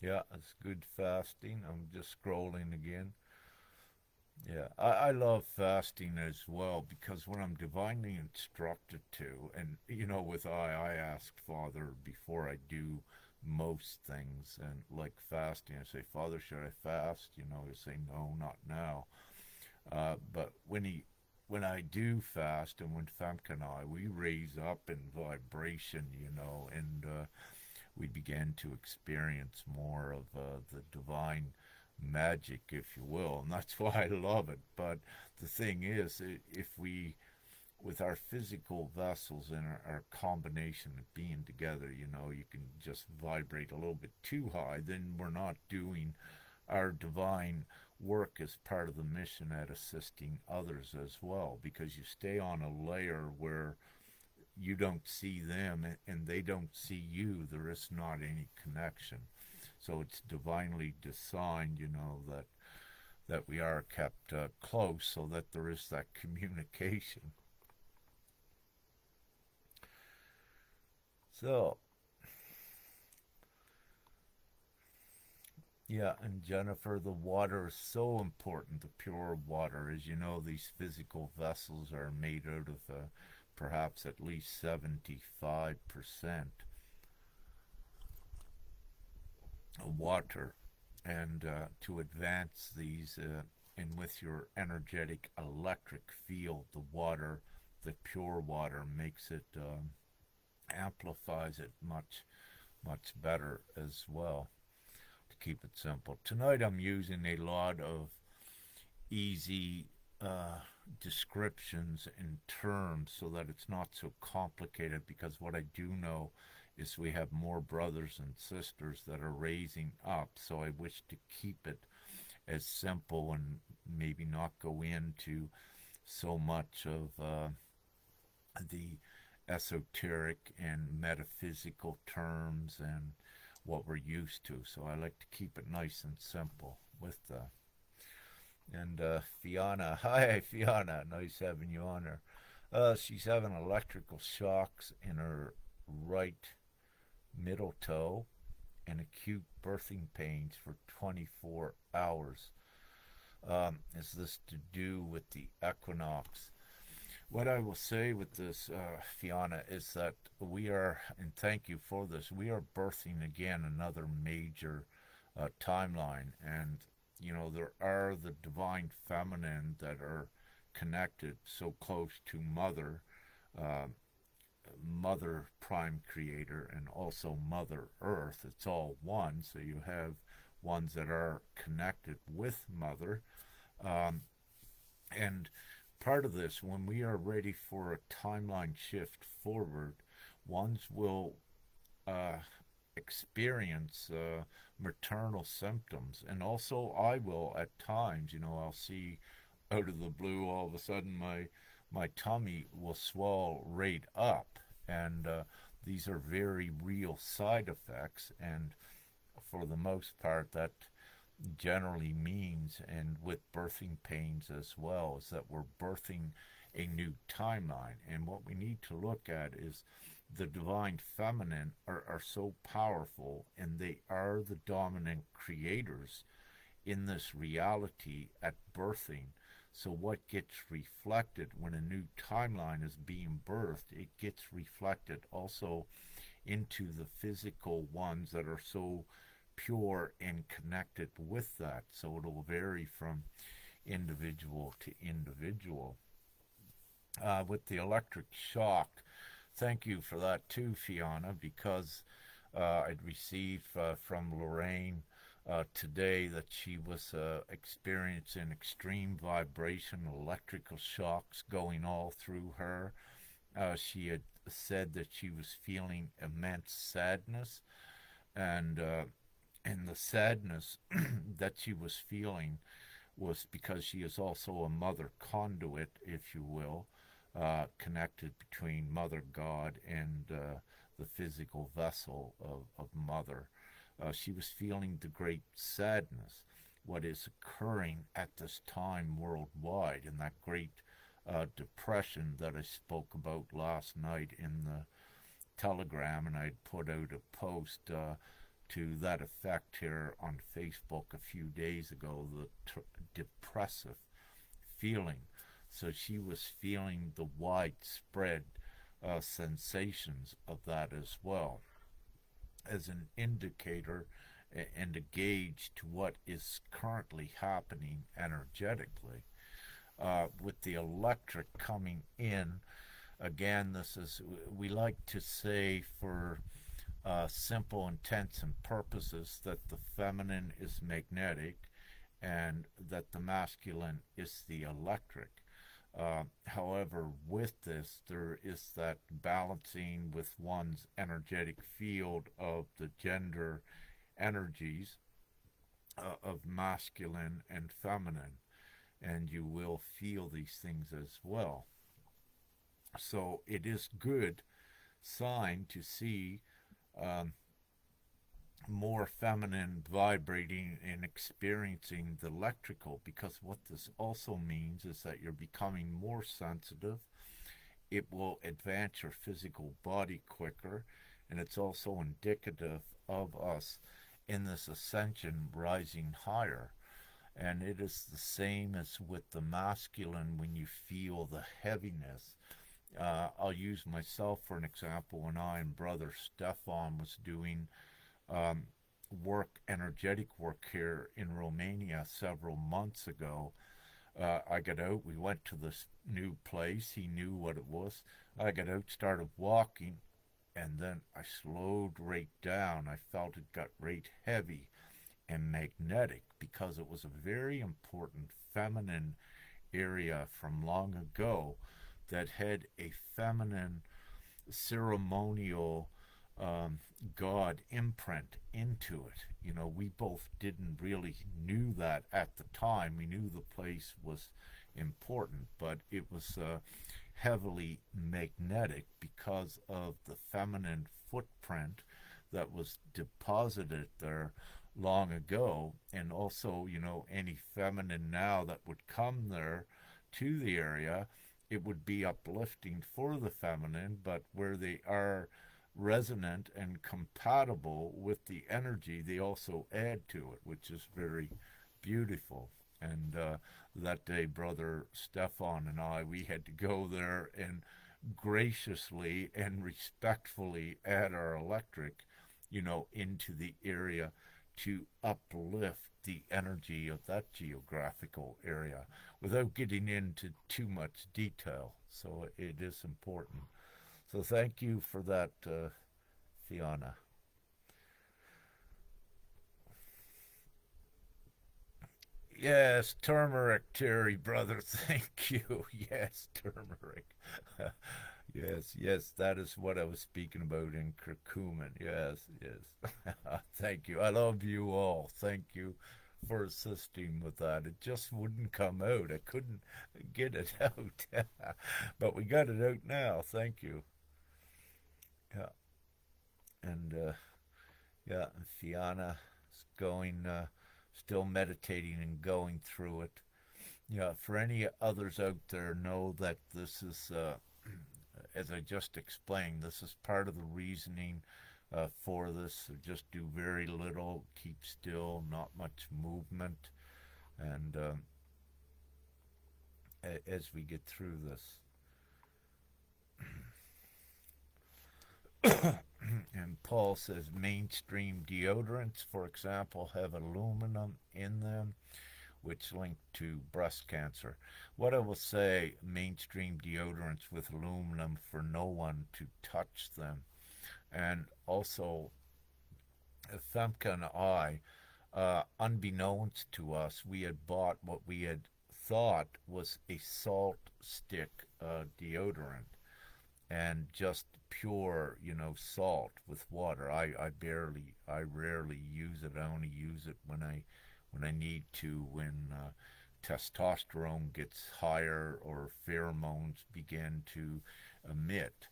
Yeah, it's good fasting. I'm just scrolling again. Yeah, I love fasting as well, because when I'm divinely instructed to, and with I ask Father before I do most things, and like fasting, I say, Father, should I fast? He'll say, no, not now. But when I do fast, and when Famke and I, we raise up in vibration, and we begin to experience more of the divine magic, if you will, and that's why I love it. But the thing is, if we, with our physical vessels and our combination of being together, you can just vibrate a little bit too high, then we're not doing our divine work as part of the mission at assisting others as well, because you stay on a layer where you don't see them and they don't see you. There is not any connection. So it's divinely designed, that we are kept close, so that there is that communication. So, yeah, and Jennifer, the water is so important, the pure water. As you know, these physical vessels are made out of perhaps at least 75% water. And to advance these, and with your energetic electric field, the pure water makes it, amplifies it much better as well, to keep it simple. Tonight I'm using a lot of easy descriptions and terms, so that it's not so complicated, because what I do know is we have more brothers and sisters that are raising up, so I wish to keep it as simple, and maybe not go into so much of the esoteric and metaphysical terms and what we're used to. So I like to keep it nice and simple with that. And Fiona, hi Fiona, nice having you on her. She's having electrical shocks in her right middle toe and acute birthing pains for 24 hours. Is this to do with the equinox? What I will say with this, Fiona, is that we are, and thank you for this, we are birthing again another major timeline. And, there are the divine feminine that are connected so close to uh, Mother Prime Creator, and also Mother Earth. It's all one. So you have ones that are connected with Mother. Um, and part of this, when we are ready for a timeline shift forward, ones will uh, experience maternal symptoms. And also, I will at times, I'll see out of the blue, all of a sudden, my tummy will swell right up. And these are very real side effects. And for the most part, generally means, and with birthing pains as well, is that we're birthing a new timeline. And what we need to look at is the divine feminine are so powerful, and they are the dominant creators in this reality at birthing. So, what gets reflected when a new timeline is being birthed, it gets reflected also into the physical ones that are so pure and connected with that. So, it'll vary from individual to individual. With the electric shock, thank you for that too, Fiona, because I'd received from Lorraine today that she was experiencing extreme vibration, electrical shocks going all through her. She had said that she was feeling immense sadness, and the sadness that she was feeling was because she is also a mother conduit, if you will, connected between Mother God and the physical vessel of Mother. She was feeling the great sadness, what is occurring at this time worldwide, and that great depression that I spoke about last night in the Telegram, and I'd put out a post to that effect here on Facebook a few days ago, the depressive feeling. So she was feeling the widespread sensations of that as well, as an indicator and a gauge to what is currently happening energetically. With the electric coming in, again, this is, we like to say for simple intents and purposes, that the feminine is magnetic and that the masculine is the electric. However, with this, there is that balancing with one's energetic field of the gender energies of masculine and feminine, and you will feel these things as well. So it is good sign to see um, more feminine vibrating and experiencing the electrical, because what this also means is that you're becoming more sensitive. It will advance your physical body quicker, and it's also indicative of us in this ascension rising higher. And it is the same as with the masculine when you feel the heaviness. I'll use myself for an example. When I and brother Stefan was doing um, work, energetic work here in Romania several months ago, I got out. We went to this new place. He knew what it was. I got out, started walking, and then I slowed right down. I felt it got right heavy and magnetic because it was a very important feminine area from long ago that had a feminine ceremonial God imprint into it. You know, we both didn't really knew that at the time. We knew the place was important, but it was heavily magnetic because of the feminine footprint that was deposited there long ago, and also, you know, any feminine now that would come there to the area, it would be uplifting for the feminine, but where they are resonant and compatible with the energy, they also add to it, which is very beautiful. And that day, Brother Stefan and I, we had to go there and graciously and respectfully add our electric, you know, into the area to uplift the energy of that geographical area without getting into too much detail. So it is important. So thank you for that, Fiona. Yes, turmeric, Terry, brother. Thank you. Yes, turmeric. Yes, yes, that is what I was speaking about in curcumin. Yes, yes. Thank you. I love you all. Thank you for assisting with that. It just wouldn't come out. I couldn't get it out. But we got it out now. Thank you. Yeah. And yeah, Fiona is going still meditating and going through it. Yeah, for any others out there, know that this is, as I just explained, this is part of the reasoning for this. Just do very little, keep still, not much movement, and as we get through this. And Paul says mainstream deodorants, for example, have aluminum in them, which link to breast cancer. What I will say, mainstream deodorants with aluminum for no one to touch them. And also, Femke and I, unbeknownst to us, we had bought what we had thought was a salt stick deodorant, and just pure, salt with water. I rarely use it. I only use it when I need to, when testosterone gets higher or pheromones begin to emit.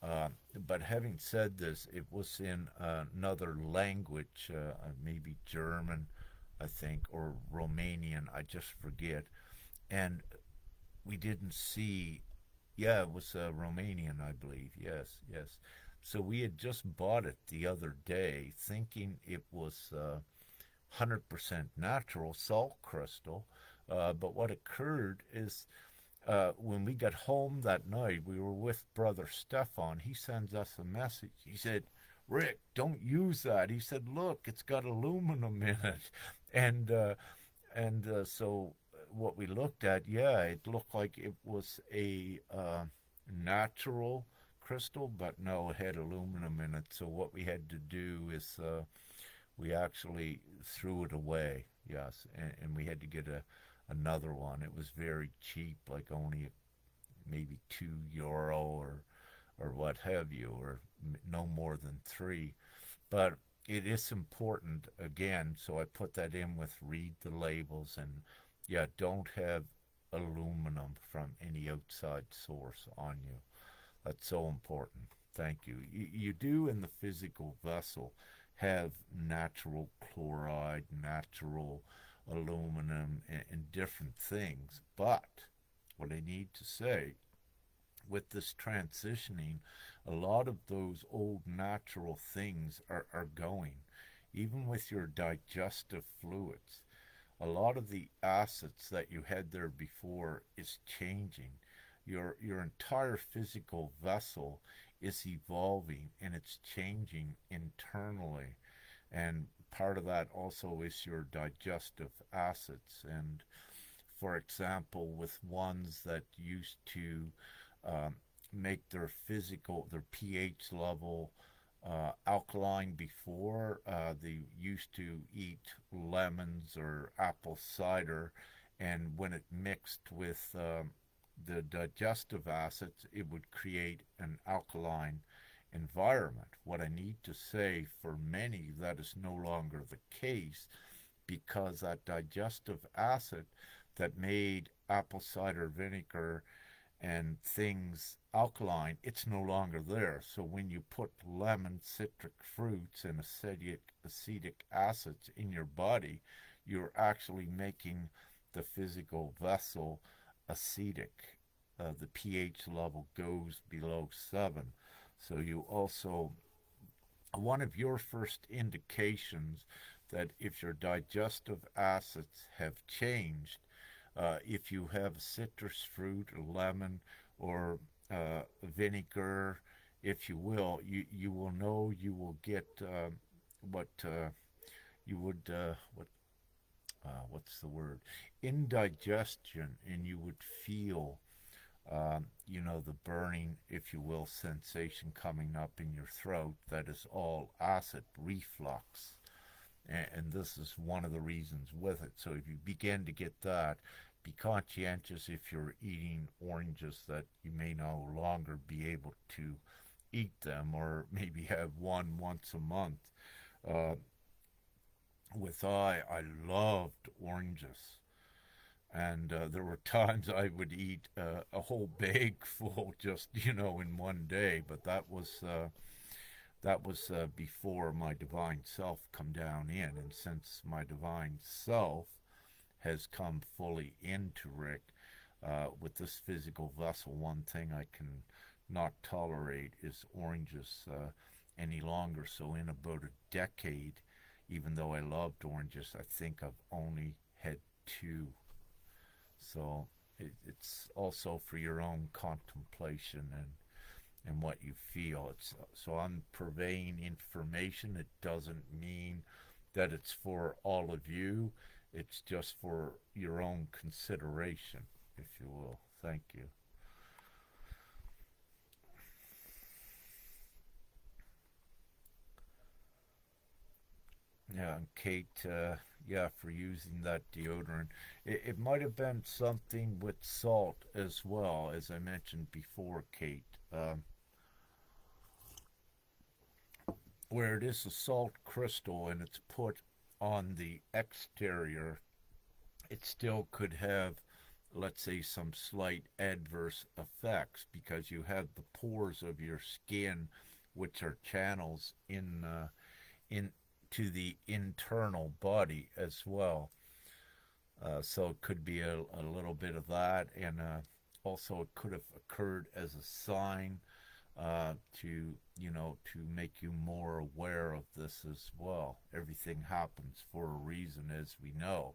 But having said this, it was in another language, maybe German, I think, or Romanian, I just forget. And we didn't see, yeah, it was Romanian, I believe. Yes, yes. So we had just bought it the other day, thinking it was 100% natural salt crystal. But what occurred is when we got home that night, we were with Brother Stefan. He sends us a message. He said, Rick, don't use that. He said, look, it's got aluminum in it. And so what we looked at, yeah, it looked like it was a natural crystal, but no, it had aluminum in it. So what we had to do is we actually threw it away, yes, and we had to get another one. It was very cheap, like only maybe €2 or what have you, or no more than three. But it is important again, so I put that in with read the labels, and yeah, don't have aluminum from any outside source on you. That's so important. Thank you. You do in the physical vessel have natural chloride, natural aluminum, and different things. But what I need to say, with this transitioning, a lot of those old natural things are going. Even with your digestive fluids, a lot of the acids that you had there before is changing. Your entire physical vessel is evolving and it's changing internally. And part of that also is your digestive acids. And for example, with ones that used to um, make their pH level alkaline before, they used to eat lemons or apple cider, and when it mixed with the digestive acids, it would create an alkaline environment. What I need to say, for many, that is no longer the case, because that digestive acid that made apple cider vinegar and things alkaline, it's no longer there. So when you put lemon, citric fruits, and acetic acids in your body, you're actually making the physical vessel acidic. The pH level goes below 7. So you also, one of your first indications that if your digestive acids have changed, if you have citrus fruit or lemon or vinegar, if you will, you will know, you will get what you would what's the word, indigestion, and you would feel the burning, if you will, sensation coming up in your throat. That is all acid reflux. And this is one of the reasons with it. So if you begin to get that, be conscientious if you're eating oranges that you may no longer be able to eat them, or maybe have one once a month. Uh, I loved oranges. And there were times I would eat a whole bag full just, in one day. But that was That was before my divine self come down in, and since my divine self has come fully into Rick, with this physical vessel, one thing I can not tolerate is oranges any longer. So in about a decade, even though I loved oranges, I think I've only had two. So it's also for your own contemplation and what you feel. So I'm purveying information. It doesn't mean that it's for all of you. It's just for your own consideration, if you will. Thank you. Yeah, and Kate, yeah, for using that deodorant. It might have been something with salt as well, as I mentioned before, Kate. Where it is a salt crystal and it's put on the exterior, it still could have, let's say, some slight adverse effects because you have the pores of your skin, which are channels in to the internal body as well. So it could be a little bit of that, and also it could have occurred as a sign to to make you more aware of this as well. Everything happens for a reason, as we know,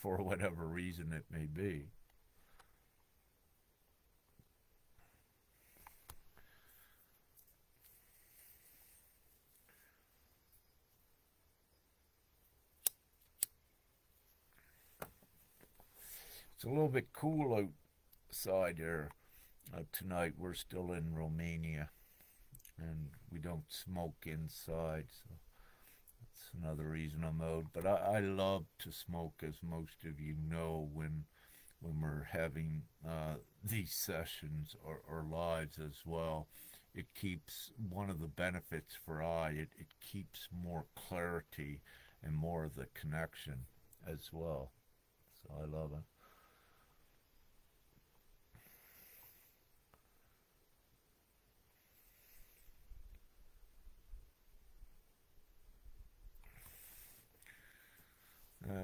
for whatever reason it may be. It's a little bit cool outside here tonight. We're still in Romania, and we don't smoke inside, so that's another reason I'm out. But I love to smoke, as most of you know, when we're having these sessions or lives as well. It keeps one of the benefits for it keeps more clarity and more of the connection as well. So I love it.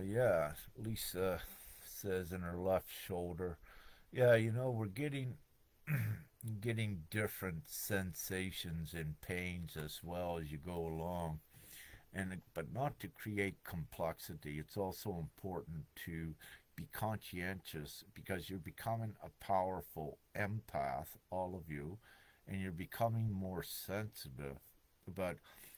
Yeah, Lisa says in her left shoulder. Yeah, we're getting different sensations and pains as well as you go along. And but not to create complexity. It's also important to be conscientious because you're becoming a powerful empath, all of you, and you're becoming more sensitive. But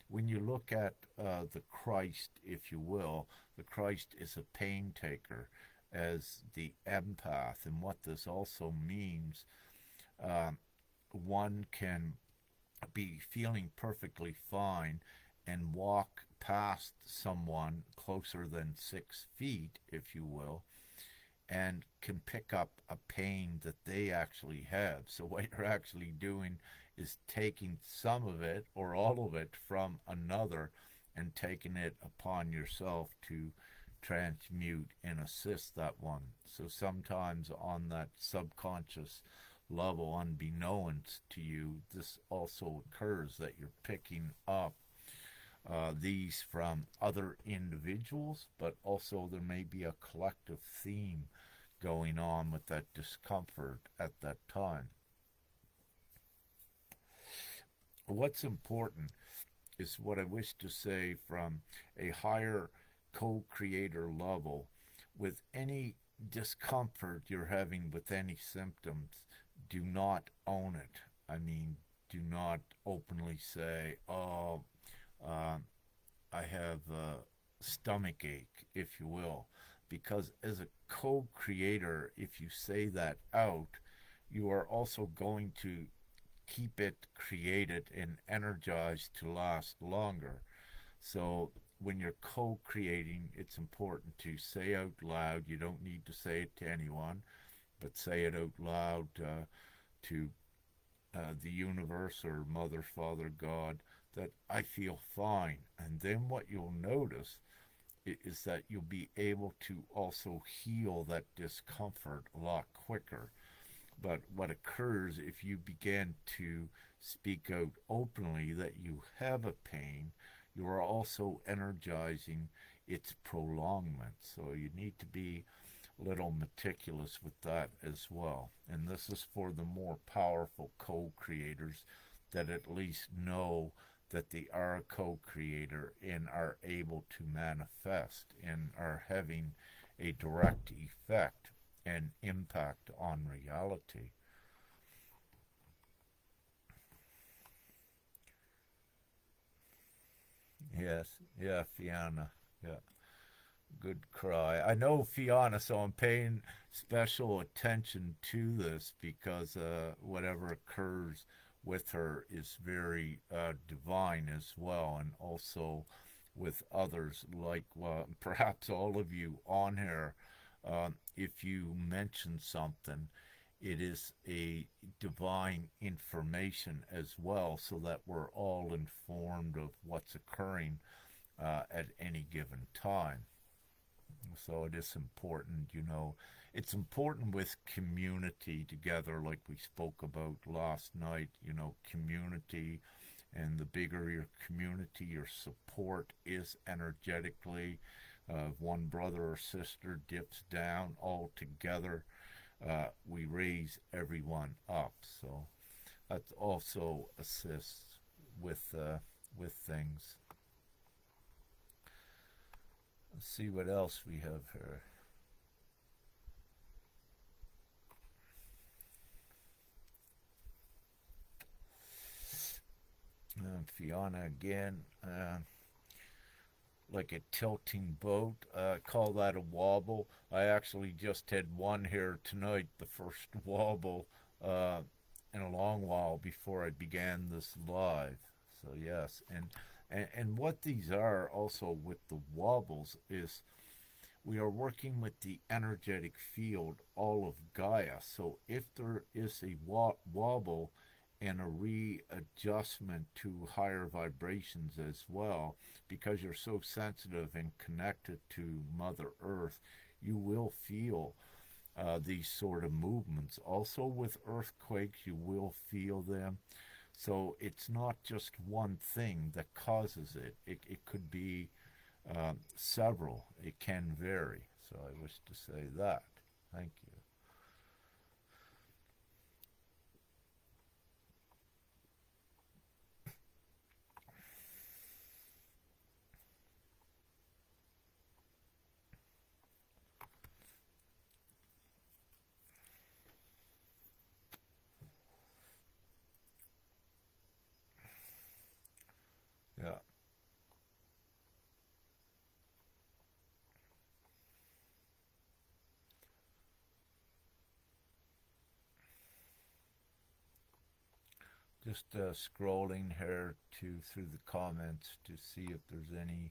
when you look at the Christ, if you will, the Christ is a pain taker as the empath, and what this also means, uh, one can be feeling perfectly fine and walk past someone closer than 6 feet, if you will, and can pick up a pain that they actually have. So, what you're actually doing is taking some of it or all of it from another and taking it upon yourself to transmute and assist that one. So, sometimes on that subconscious level, unbeknownst to you, this also occurs that you're picking up these from other individuals, but also there may be a collective theme going on with that discomfort at that time. What's important is what I wish to say from a higher co creator level with any discomfort you're having with any symptoms, do not own it. I mean, do not openly say, oh, uh, I have a stomach ache, if you will. Because as a co creator, if you say that out, you are also going to keep it created and energized to last longer. So when you're co creating, it's important to say out loud. You don't need to say it to anyone, but say it out loud to the universe or Mother, Father, God, that I feel fine. And then what you'll notice is that you'll be able to also heal that discomfort a lot quicker. But what occurs if you begin to speak out openly that you have a pain, you are also energizing its prolongment. So you need to be a little meticulous with that as well. And this is for the more powerful co creators that at least know that they are a co creator and are able to manifest and are having a direct effect and impact on reality. Yes, yeah, Fiona. Yeah, good cry. I know Fiona, so I'm paying special attention to this because whatever occurs with her is very divine as well, and also with others, like perhaps all of you on here. If you mention something, it is a divine information as well, so that we're all informed of what's occurring at any given time. So it is important, it's important with community together, like we spoke about last night, community. And the bigger your community, your support is energetically. One brother or sister dips down all together, we raise everyone up. So that also assists with things. Let's see what else we have here. Fiona again. Like a tilting boat. Call that a wobble. I actually just had one here tonight, the first wobble in a long while before I began this live. So yes, and what these are also with the wobbles is we are working with the energetic field, all of Gaia. So if there is a wobble and a readjustment to higher vibrations as well, because you're so sensitive and connected to Mother Earth, you will feel these sort of movements. Also, with earthquakes, you will feel them. So it's not just one thing that causes it, it could be several. It can vary. So I wish to say that. Thank you. Yeah. Just scrolling here through the comments to see if there's any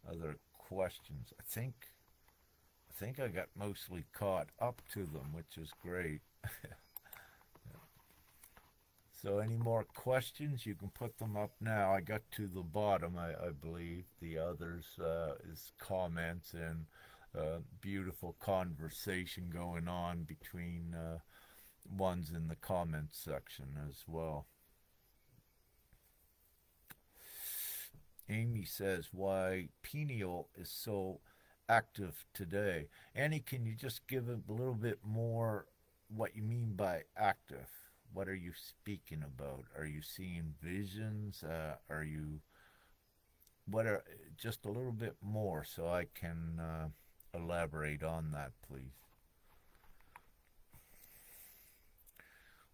other questions. I think I got mostly caught up to them, which is great. So, any more questions? You can put them up now. I got to the bottom, I believe. The others is comments and beautiful conversation going on between ones in the comments section as well. Amy says, why pineal is so active today. Annie, can you just give a little bit more what you mean by active? What are you speaking about? Are you seeing visions? Are you what are just a little bit more so I can elaborate on that, please?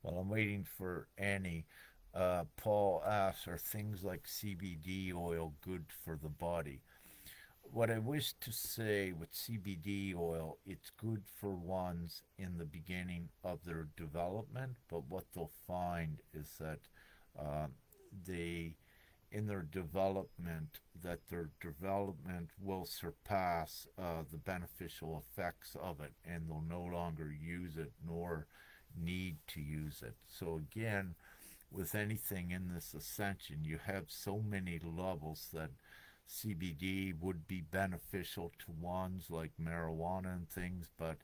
While I'm waiting for Annie, Paul asks, are things like CBD oil good for the body? What I wish to say with CBD oil, it's good for ones in the beginning of their development, but what they'll find is that uh, they, in their development, that their development will surpass the beneficial effects of it, and they'll no longer use it nor need to use it. So again, with anything in this ascension, you have so many levels that CBD would be beneficial to ones like marijuana and things, but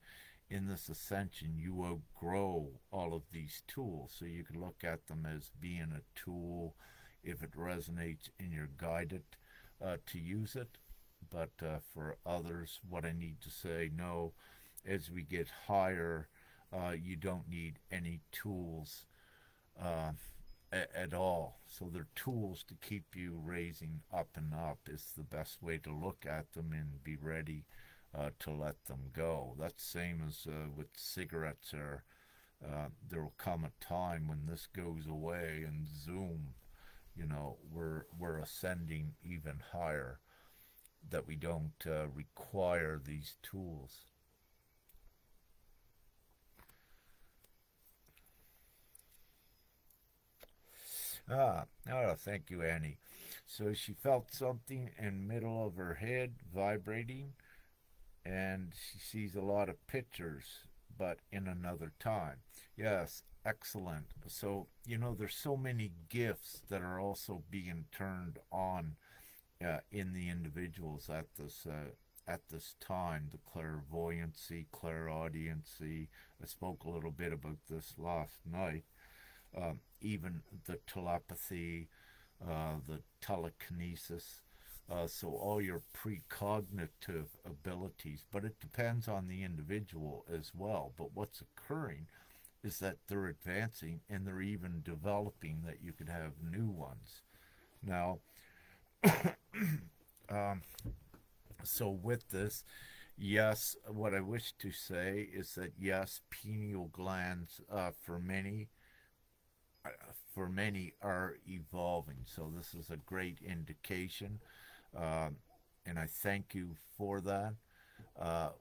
in this ascension, you outgrow all of these tools. So you can look at them as being a tool if it resonates and you're guided to use it. But for others, what I need to say, no, as we get higher, you don't need any tools uh, at all. So they're tools to keep you raising up and up is the best way to look at them and be ready to let them go. That's the same as with cigarettes. There will come a time when this goes away and zoom, we're ascending even higher, that we don't require these tools. Thank you, Annie. So she felt something in the middle of her head vibrating, and she sees a lot of pictures, but in another time. Yes, excellent. So, there's so many gifts that are also being turned on in the individuals at this time. The clairvoyancy, clairaudiency. I spoke a little bit about this last night. Even the telepathy, the telekinesis. So all your precognitive abilities, but it depends on the individual as well. But what's occurring is that they're advancing and they're even developing that you could have new ones. Now, um, so with this, yes, what I wish to say is that yes, pineal glands uh, for many are evolving. So this is a great indication, uh, and I thank you for that.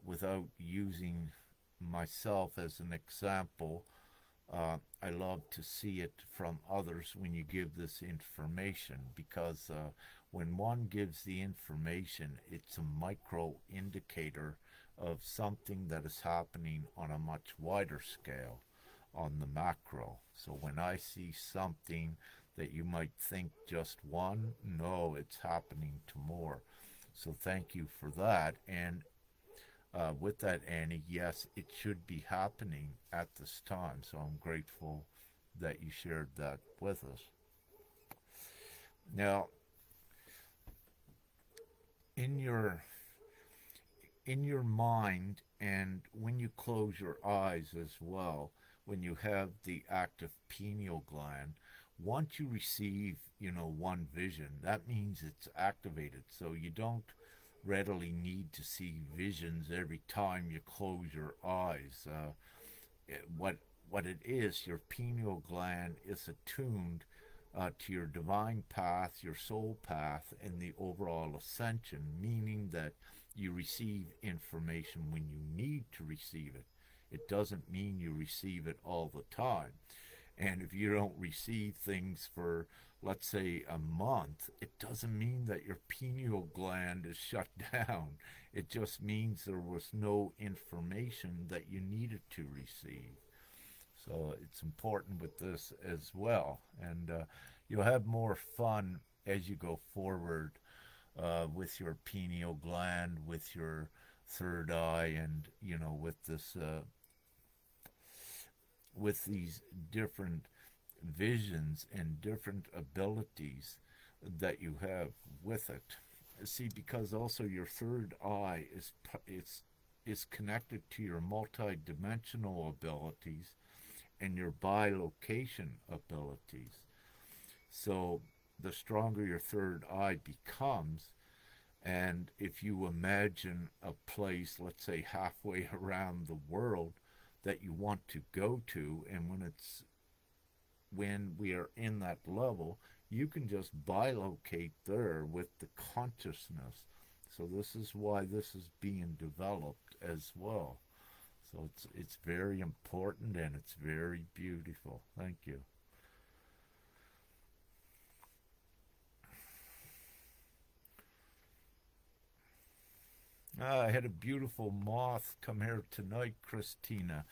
Without using myself as an example, I love to see it from others when you give this information, because when one gives the information, it's a micro indicator of something that is happening on a much wider scale, on the macro. So when I see something that you might think just one, no, it's happening to more. So thank you for that. And with that, Annie, yes, it should be happening at this time. So I'm grateful that you shared that with us. Now, in your mind, and when you close your eyes as well, when you have the active pineal gland, once you receive, one vision, that means it's activated. So you don't readily need to see visions every time you close your eyes. What it is, your pineal gland is attuned to your divine path, your soul path, and the overall ascension, meaning that you receive information when you need to receive it. It doesn't mean you receive it all the time. And if you don't receive things for, let's say, a month, it doesn't mean that your pineal gland is shut down. It just means there was no information that you needed to receive. So it's important with this as well. And you'll have more fun as you go forward with your pineal gland, with your third eye, and, with this with these different visions and different abilities that you have with it. See, because also your third eye is connected to your multi-dimensional abilities and your bilocation abilities. So the stronger your third eye becomes, and if you imagine a place, let's say halfway around the world, that you want to go to, and when we are in that level, you can just bilocate there with the consciousness. So this is why this is being developed as well. So it's very important and it's very beautiful. Thank you. I had a beautiful moth come here tonight, Christina.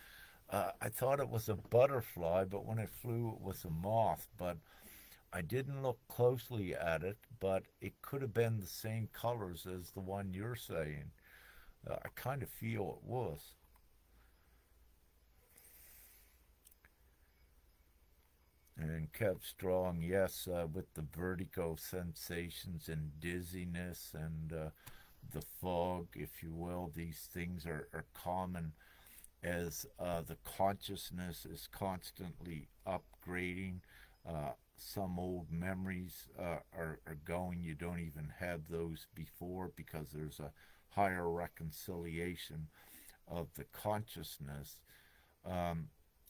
I thought it was a butterfly, but when it flew, it was a moth. But I didn't look closely at it, but it could have been the same colors as the one you're saying. I kind of feel it was. And kept strong, yes, with the vertigo sensations and dizziness and the fog, if you will. These things are common as the consciousness is constantly upgrading. Some old memories are going. You don't even have those before because there's a higher reconciliation of the consciousness. Um,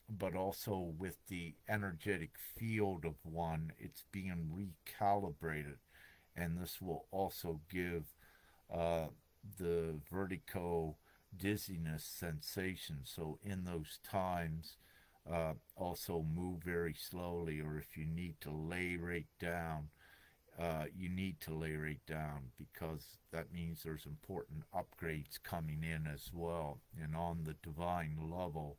but also with the energetic field of one, it's being recalibrated. And this will also give uh, the vertigo dizziness sensation. So in those times, also move very slowly, or if you need to lay right down, you need to lay right down because that means there's important upgrades coming in as well. And on the divine level,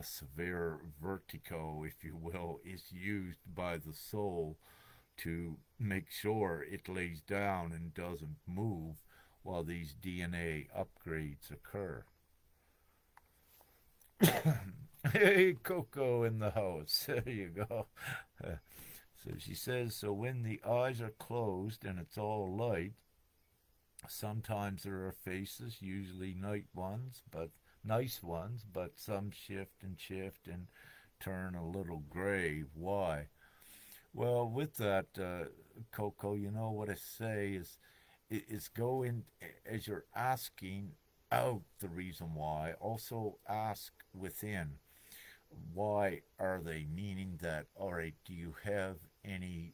severe vertigo, if you will, is used by the soul to make sure it lays down and doesn't move while these DNA upgrades occur. Hey, Coco in the house. There you go. So she says, so when the eyes are closed and it's all light, sometimes there are faces, usually nice ones, but some shift and turn a little gray. Why? Well, with that, Coco, you know what I say is go in as you're asking out the reason why. Also ask within. Why are they? Meaning that, all right, do you have any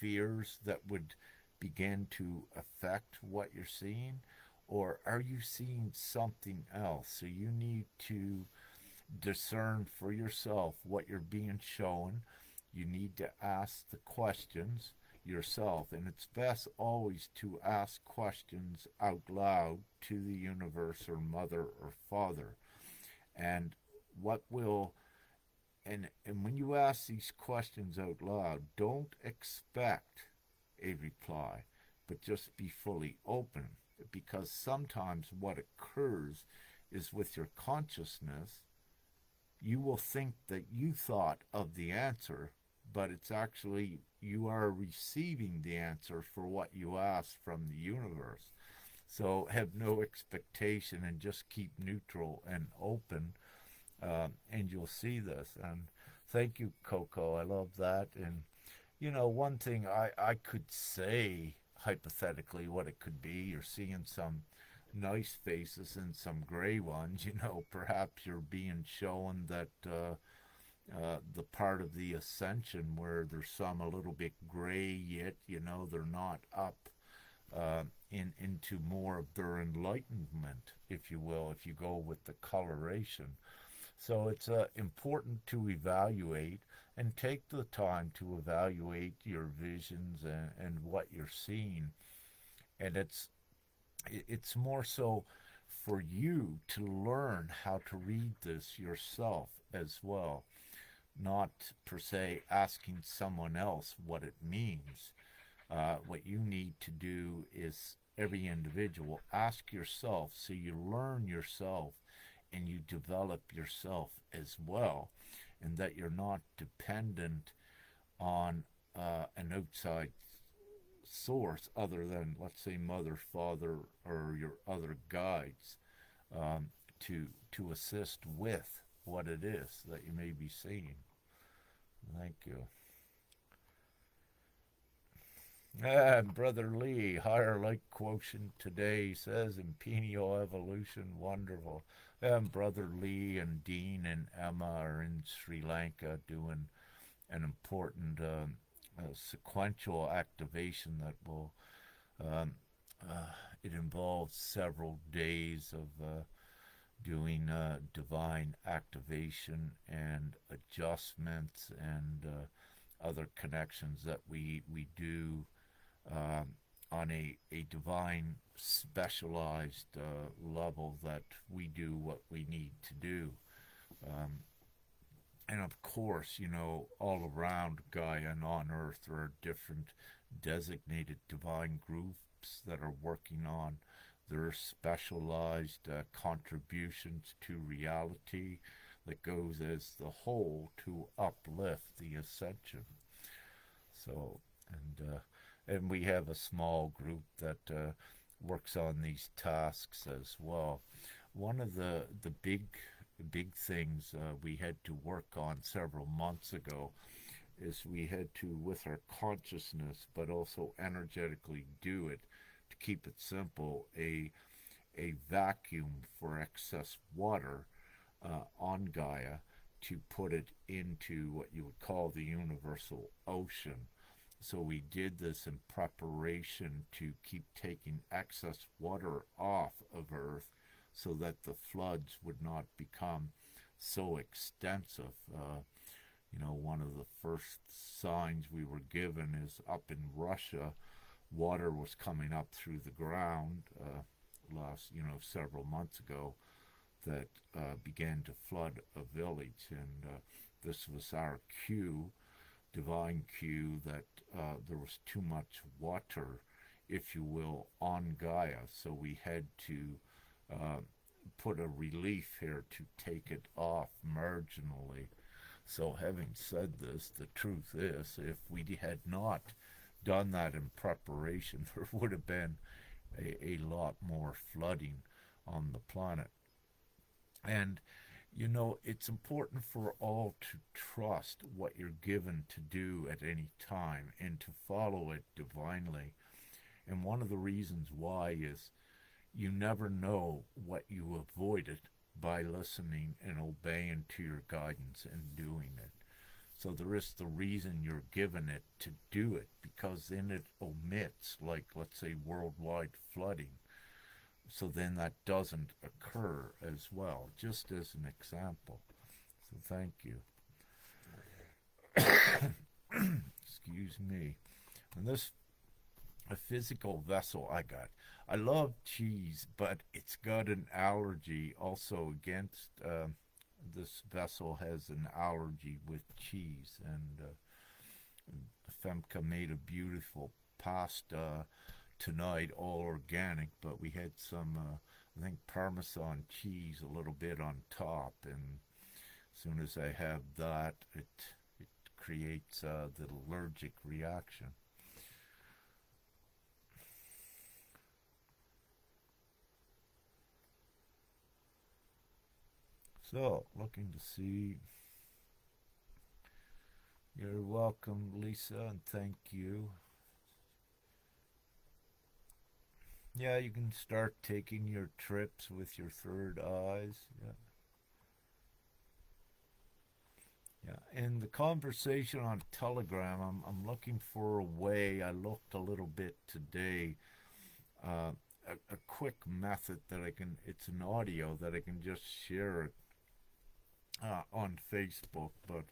fears that would begin to affect what you're seeing, or are you seeing something else? So you need to discern for yourself what you're being shown. You need to ask the questions yourself, and it's best always to ask questions out loud to the universe or mother or father. And what will and when you ask these questions out loud, don't expect a reply, but just be fully open, because sometimes what occurs is with your consciousness, you will think that you thought of the answer, but it's actually you are receiving the answer for what you asked from the universe. So have no expectation and just keep neutral and open, and you'll see this. And thank you, Coco. I love that. And one thing I could say hypothetically what it could be, you're seeing some nice faces and some gray ones. Perhaps you're being shown that the part of the ascension where there's some a little bit gray yet, they're not up into more of their enlightenment, if you will, if you go with the coloration. So it's important to evaluate and take the time to evaluate your visions and what you're seeing. And it's more so for you to learn how to read this yourself as well, not per se asking someone else what it means. What you need to do is every individual ask yourself so you learn yourself and you develop yourself as well, and that you're not dependent on an outside source other than, let's say, mother, father, or your other guides, to assist with what it is that you may be seeing. Thank you. Brother Lee, higher light quotient today says in pineal evolution, wonderful. Brother Lee and Dean and Emma are in Sri Lanka doing an important sequential activation that will, um, it involves several days of doing divine activation and adjustments and other connections that we do on a divine specialized level, that we do what we need to do. Um, and of course, all around Gaia and on Earth, there are different designated divine groups that are working on their specialized contributions to reality. that goes as the whole to uplift the ascension. So, and we have a small group that works on these tasks as well. One of the big things we had to work on several months ago is we had to, with our consciousness, but also energetically do it, to keep it simple, a vacuum for excess water on Gaia, to put it into what you would call the universal ocean. So we did this in preparation to keep taking excess water off of Earth so that the floods would not become so extensive. One of the first signs we were given is up in Russia, water was coming up through the ground several months ago, that began to flood a village, and this was our cue, divine cue, that there was too much water, if you will, on Gaia. So we had to uh, put a relief here to take it off marginally. So, having said this, the truth is, if we had not done that in preparation, there would have been a lot more flooding on the planet. And it's important for all to trust what you're given to do at any time and to follow it divinely. And one of the reasons why is you never know what you avoided by listening and obeying to your guidance and doing it. So there is the reason you're given it to do it, because then it omits, like, let's say, worldwide flooding. So then that doesn't occur as well, just as an example. So thank you. Excuse me. And this, a physical vessel I got. I love cheese, but it's got an allergy also against. This vessel has an allergy with cheese, and Femke made a beautiful pasta tonight, all organic, but we had some, I think, Parmesan cheese a little bit on top, and as soon as I have that, it creates the allergic reaction. So, looking to see. You're welcome, Lisa, and thank you. Yeah, you can start taking your trips with your third eyes. Yeah. Yeah. In the conversation on Telegram, I'm looking for a way. I looked a little bit today. Uh, a quick method that I can, it's an audio that I can just share on Facebook, but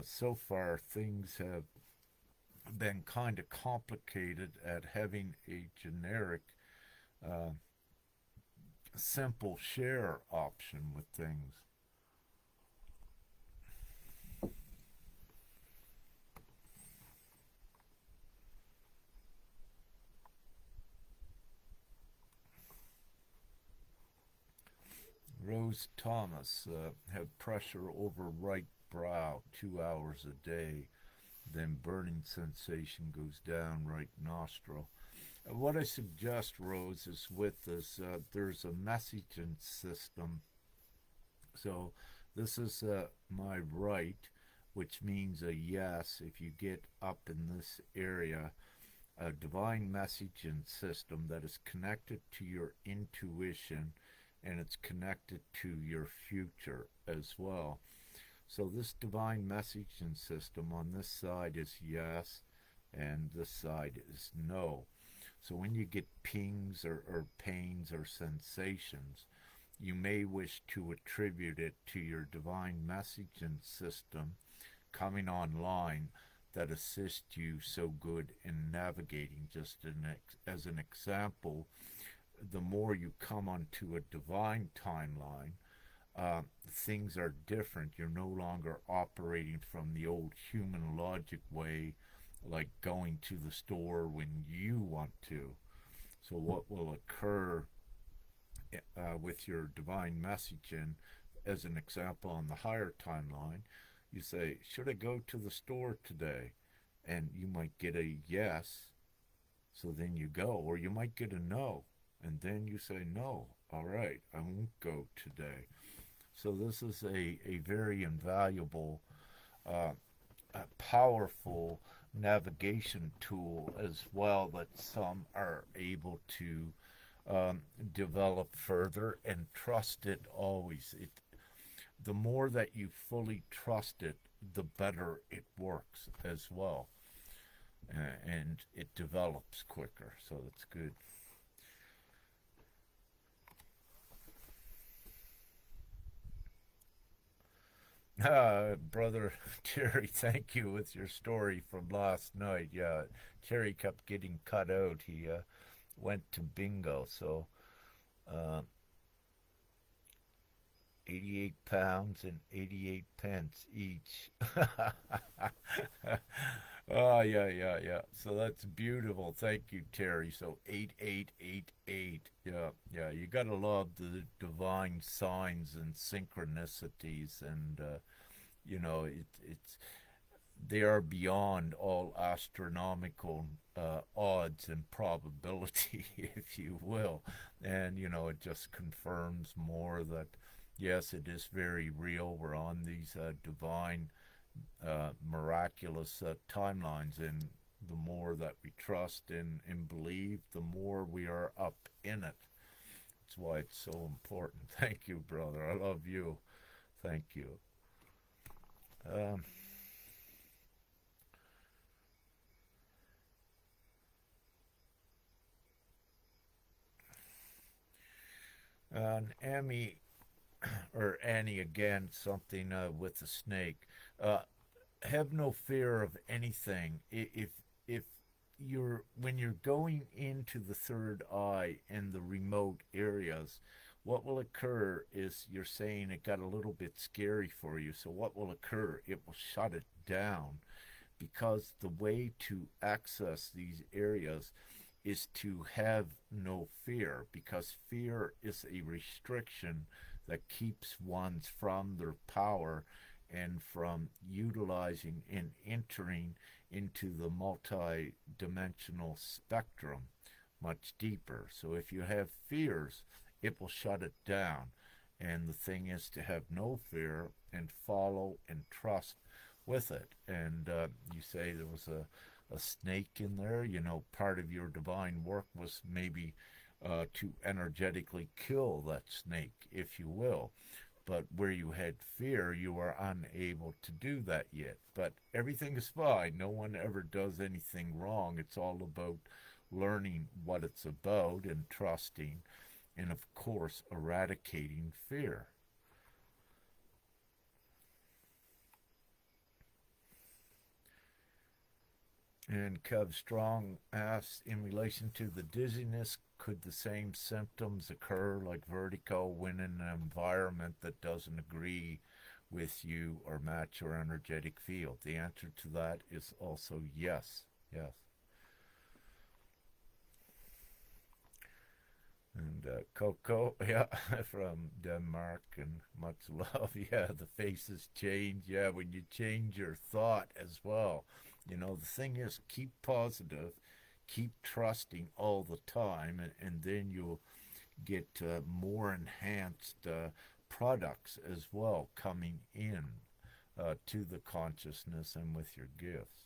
so far things have been kind of complicated at having a generic, uh, simple share option with things. Rose Thomas had pressure over right brow 2 hours a day, then burning sensation goes down right nostril. What I suggest, Rose, is with this, there's a messaging system. So this is my right, which means a yes. If you get up in this area, a divine messaging system that is connected to your intuition, and it's connected to your future as well. So this divine messaging system on this side is yes, and this side is no. So when you get pings or pains or sensations, you may wish to attribute it to your divine messaging system coming online that assists you so good in navigating. Just as an example, the more you come onto a divine timeline, things are different. You're no longer operating from the old human logic way, like going to the store when you want to. So what will occur with your divine messaging, as an example, on the higher timeline, you say, should I go to the store today? And you might get a yes, so then you go, or you might get a no, and then you say, no, all right, I won't go today. So this is a very invaluable, uh, powerful navigation tool as well that some are able to develop further and trust it always. The more that you fully trust it, the better it works as well, and it develops quicker. So that's good. Brother Terry, thank you with your story from last night. Yeah, Terry kept getting cut out. He went to bingo, so uh, 88 pounds and 88 pence each. Oh, yeah, yeah, yeah. So that's beautiful. Thank you, Terry. So 8888. Yeah, yeah. You got to love the divine signs and synchronicities, and it's they are beyond all astronomical odds and probability, if you will. And it just confirms more that yes, it is very real. We're on these divine, miraculous timelines, and the more that we trust and believe, the more we are up in it. That's why it's so important. Thank you, brother. I love you. Thank you. Um, and Amy, or Annie again, something with the snake. Uh, have no fear of anything. If you're when you're going into the third eye in the remote areas, what will occur is you're saying it got a little bit scary for you. So what will occur? It will shut it down, because the way to access these areas is to have no fear, because fear is a restriction that keeps ones from their power and from utilizing and entering into the multi-dimensional spectrum much deeper. So if you have fears, it will shut it down. And the thing is to have no fear and follow and trust with it. And you say there was a snake in there. Part of your divine work was maybe to energetically kill that snake, if you will. But where you had fear, you are unable to do that yet. But everything is fine. No one ever does anything wrong. It's all about learning what it's about and trusting, and of course, eradicating fear. And Kev Strong asks, in relation to the dizziness, could the same symptoms occur like vertigo when in an environment that doesn't agree with you or match your energetic field? The answer to that is also yes. Yes. And Coco, yeah, from Denmark, and much love. Yeah, the faces change. Yeah, when you change your thought as well. The thing is, keep positive, keep trusting all the time, and then you'll get more enhanced products as well coming in to the consciousness and with your gifts.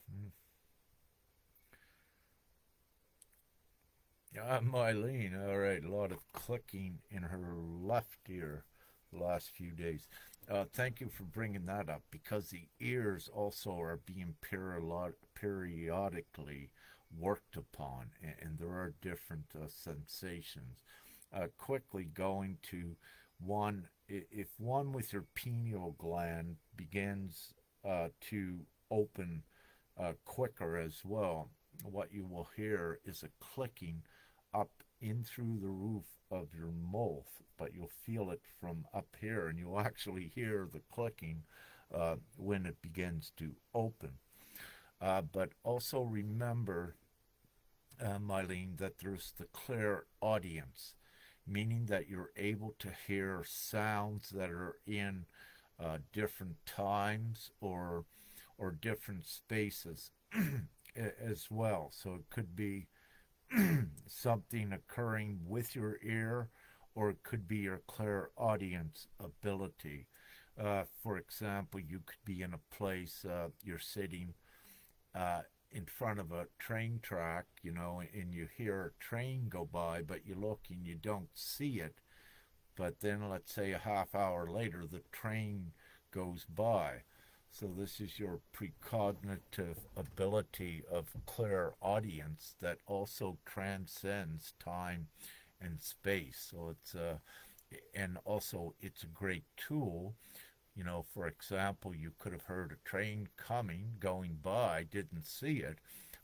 Mm-hmm. Mylene, all right, a lot of clicking in her left ear the last few days. Thank you for bringing that up, because the ears also are being periodically worked upon, and there are different sensations. Quickly going to one, if one with your pineal gland begins to open quicker as well, what you will hear is a clicking up in through the roof of your mouth, but you'll feel it from up here, and you'll actually hear the clicking when it begins to open. But also remember, Mylene, that there's the clear audience. meaning that you're able to hear sounds that are in different times or different spaces as well. So it could be something occurring with your ear, or it could be your clairaudience ability. For example, you could be in a place, you're sitting uh, in front of a train track, you know, and you hear a train go by, but you look and you don't see it. But then, let's say a half hour later, the train goes by. So this is your precognitive ability of clairaudience that also transcends time and space. So and also it's a great tool. You know, for example, you could have heard a train coming, going by, didn't see it,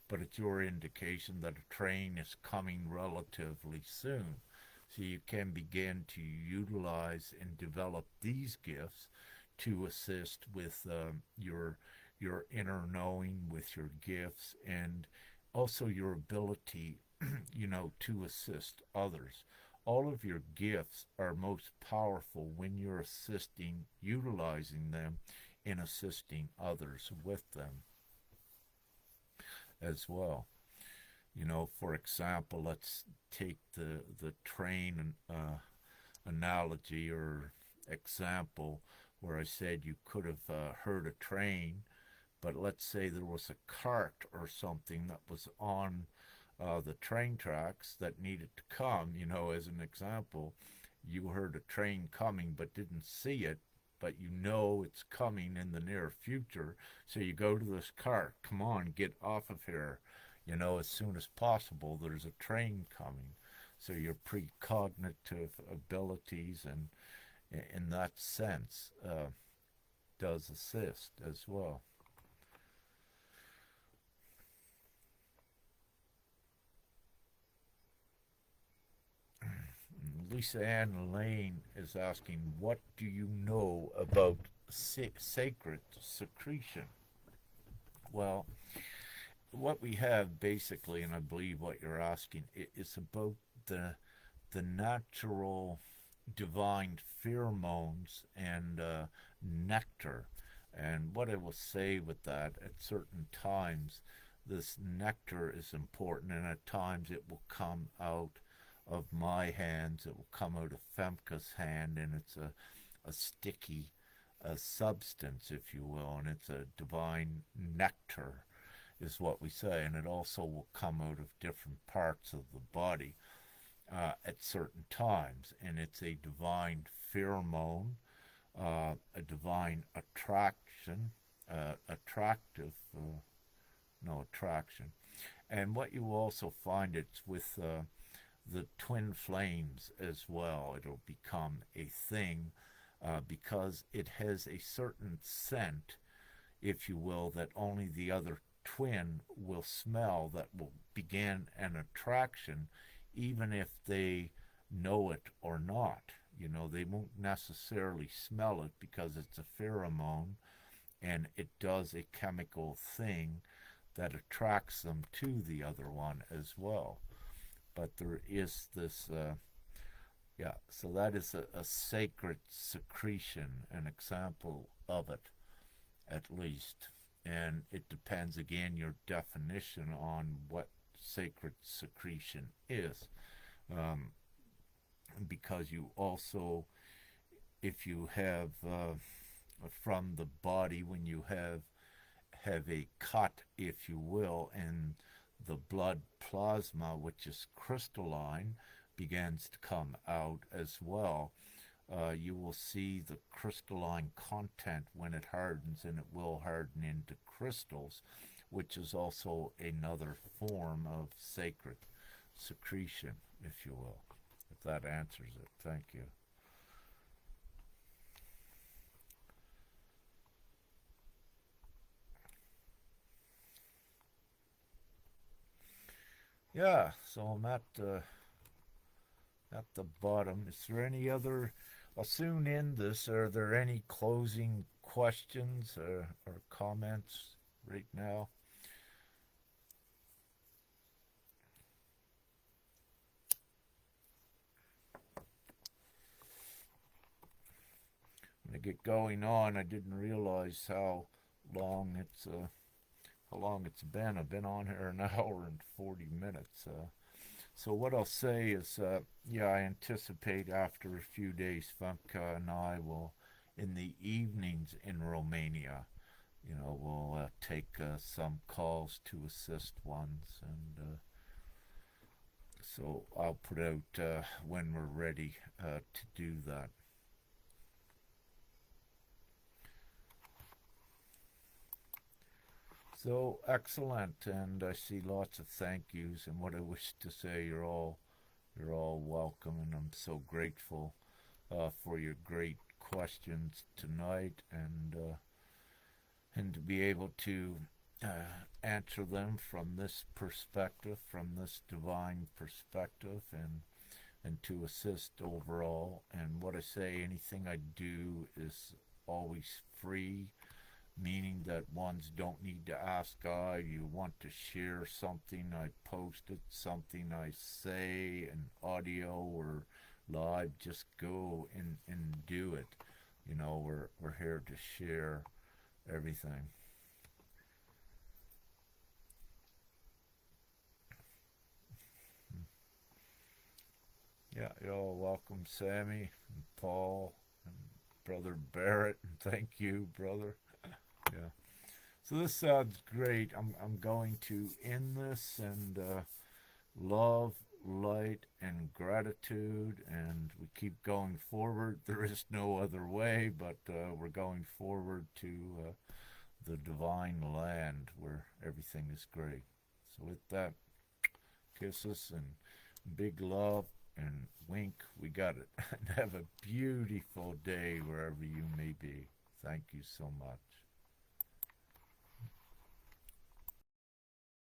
but it's your indication that a train is coming relatively soon. So you can begin to utilize and develop these gifts to assist with your inner knowing, with your gifts, and also your ability, you know, to assist others. All of your gifts are most powerful when you're assisting, utilizing them in assisting others with them as well. You know, for example, let's take the train analogy or example where I said you could have heard a train, but let's say there was a cart or something that was on the train tracks that needed to come, you know, as an example. You heard a train coming but didn't see it, but you know it's coming in the near future. So you go to this cart, come on, get off of here, you know, as soon as possible. There's a train coming. So your precognitive abilities and in that sense does assist as well. Lisa Ann Lane is asking, what do you know about sacred secretion? Well, what we have basically, and I believe what you're asking, is about the natural divine pheromones and nectar. And what I will say with that, at certain times, this nectar is important, and at times it will come out of my hands, it will come out of Femke's hand, and it's a sticky substance, if you will, and it's a divine nectar, is what we say, and it also will come out of different parts of the body at certain times, and it's a divine pheromone, a divine attraction, attractive, no attraction, and what you also find it's with the twin flames as well. It'll become a thing because it has a certain scent, if you will, that only the other twin will smell, that will begin an attraction even if they know it or not. You know, they won't necessarily smell it because it's a pheromone and it does a chemical thing that attracts them to the other one as well. But there is this, yeah, so that is a sacred secretion, an example of it at least. And it depends again your definition on what sacred secretion is. Um, because you also, if you have from the body, when you have a cut, if you will, and the blood plasma, which is crystalline, begins to come out as well. You will see the crystalline content when it hardens, and it will harden into crystals, which is also another form of sacred secretion, if you will. If that answers it, thank you. Yeah, so I'm at the bottom. Is there any other? I'll soon end this. Are there any closing questions or comments right now? to get going on. I didn't realize long it's uh, how long it's been. I've been on here an hour and 40 minutes. So what I'll say is, yeah, I anticipate after a few days, Femke and I will, in the evenings in Romania, we'll take some calls to assist ones, and so I'll put out when we're ready to do that. So excellent, and I see lots of thank yous. And what I wish to say, you're all welcome, and I'm so grateful for your great questions tonight, and to be able to answer them from this perspective, from this divine perspective, and to assist overall. And what I say, anything I do is always free, meaning that ones don't need to ask God. You want to share something, I post it, something I say, an audio or live, just go and do it. We're here to share everything. Yeah, you're all welcome, Sammy and Paul and Brother Barrett, and thank you, brother. Yeah. So this sounds great. I'm going to end this, and love, light, and gratitude, and we keep going forward. There is no other way, but we're going forward to the divine land where everything is great. So with that, kisses and big love and wink. We got it. And have a beautiful day wherever you may be. Thank you so much.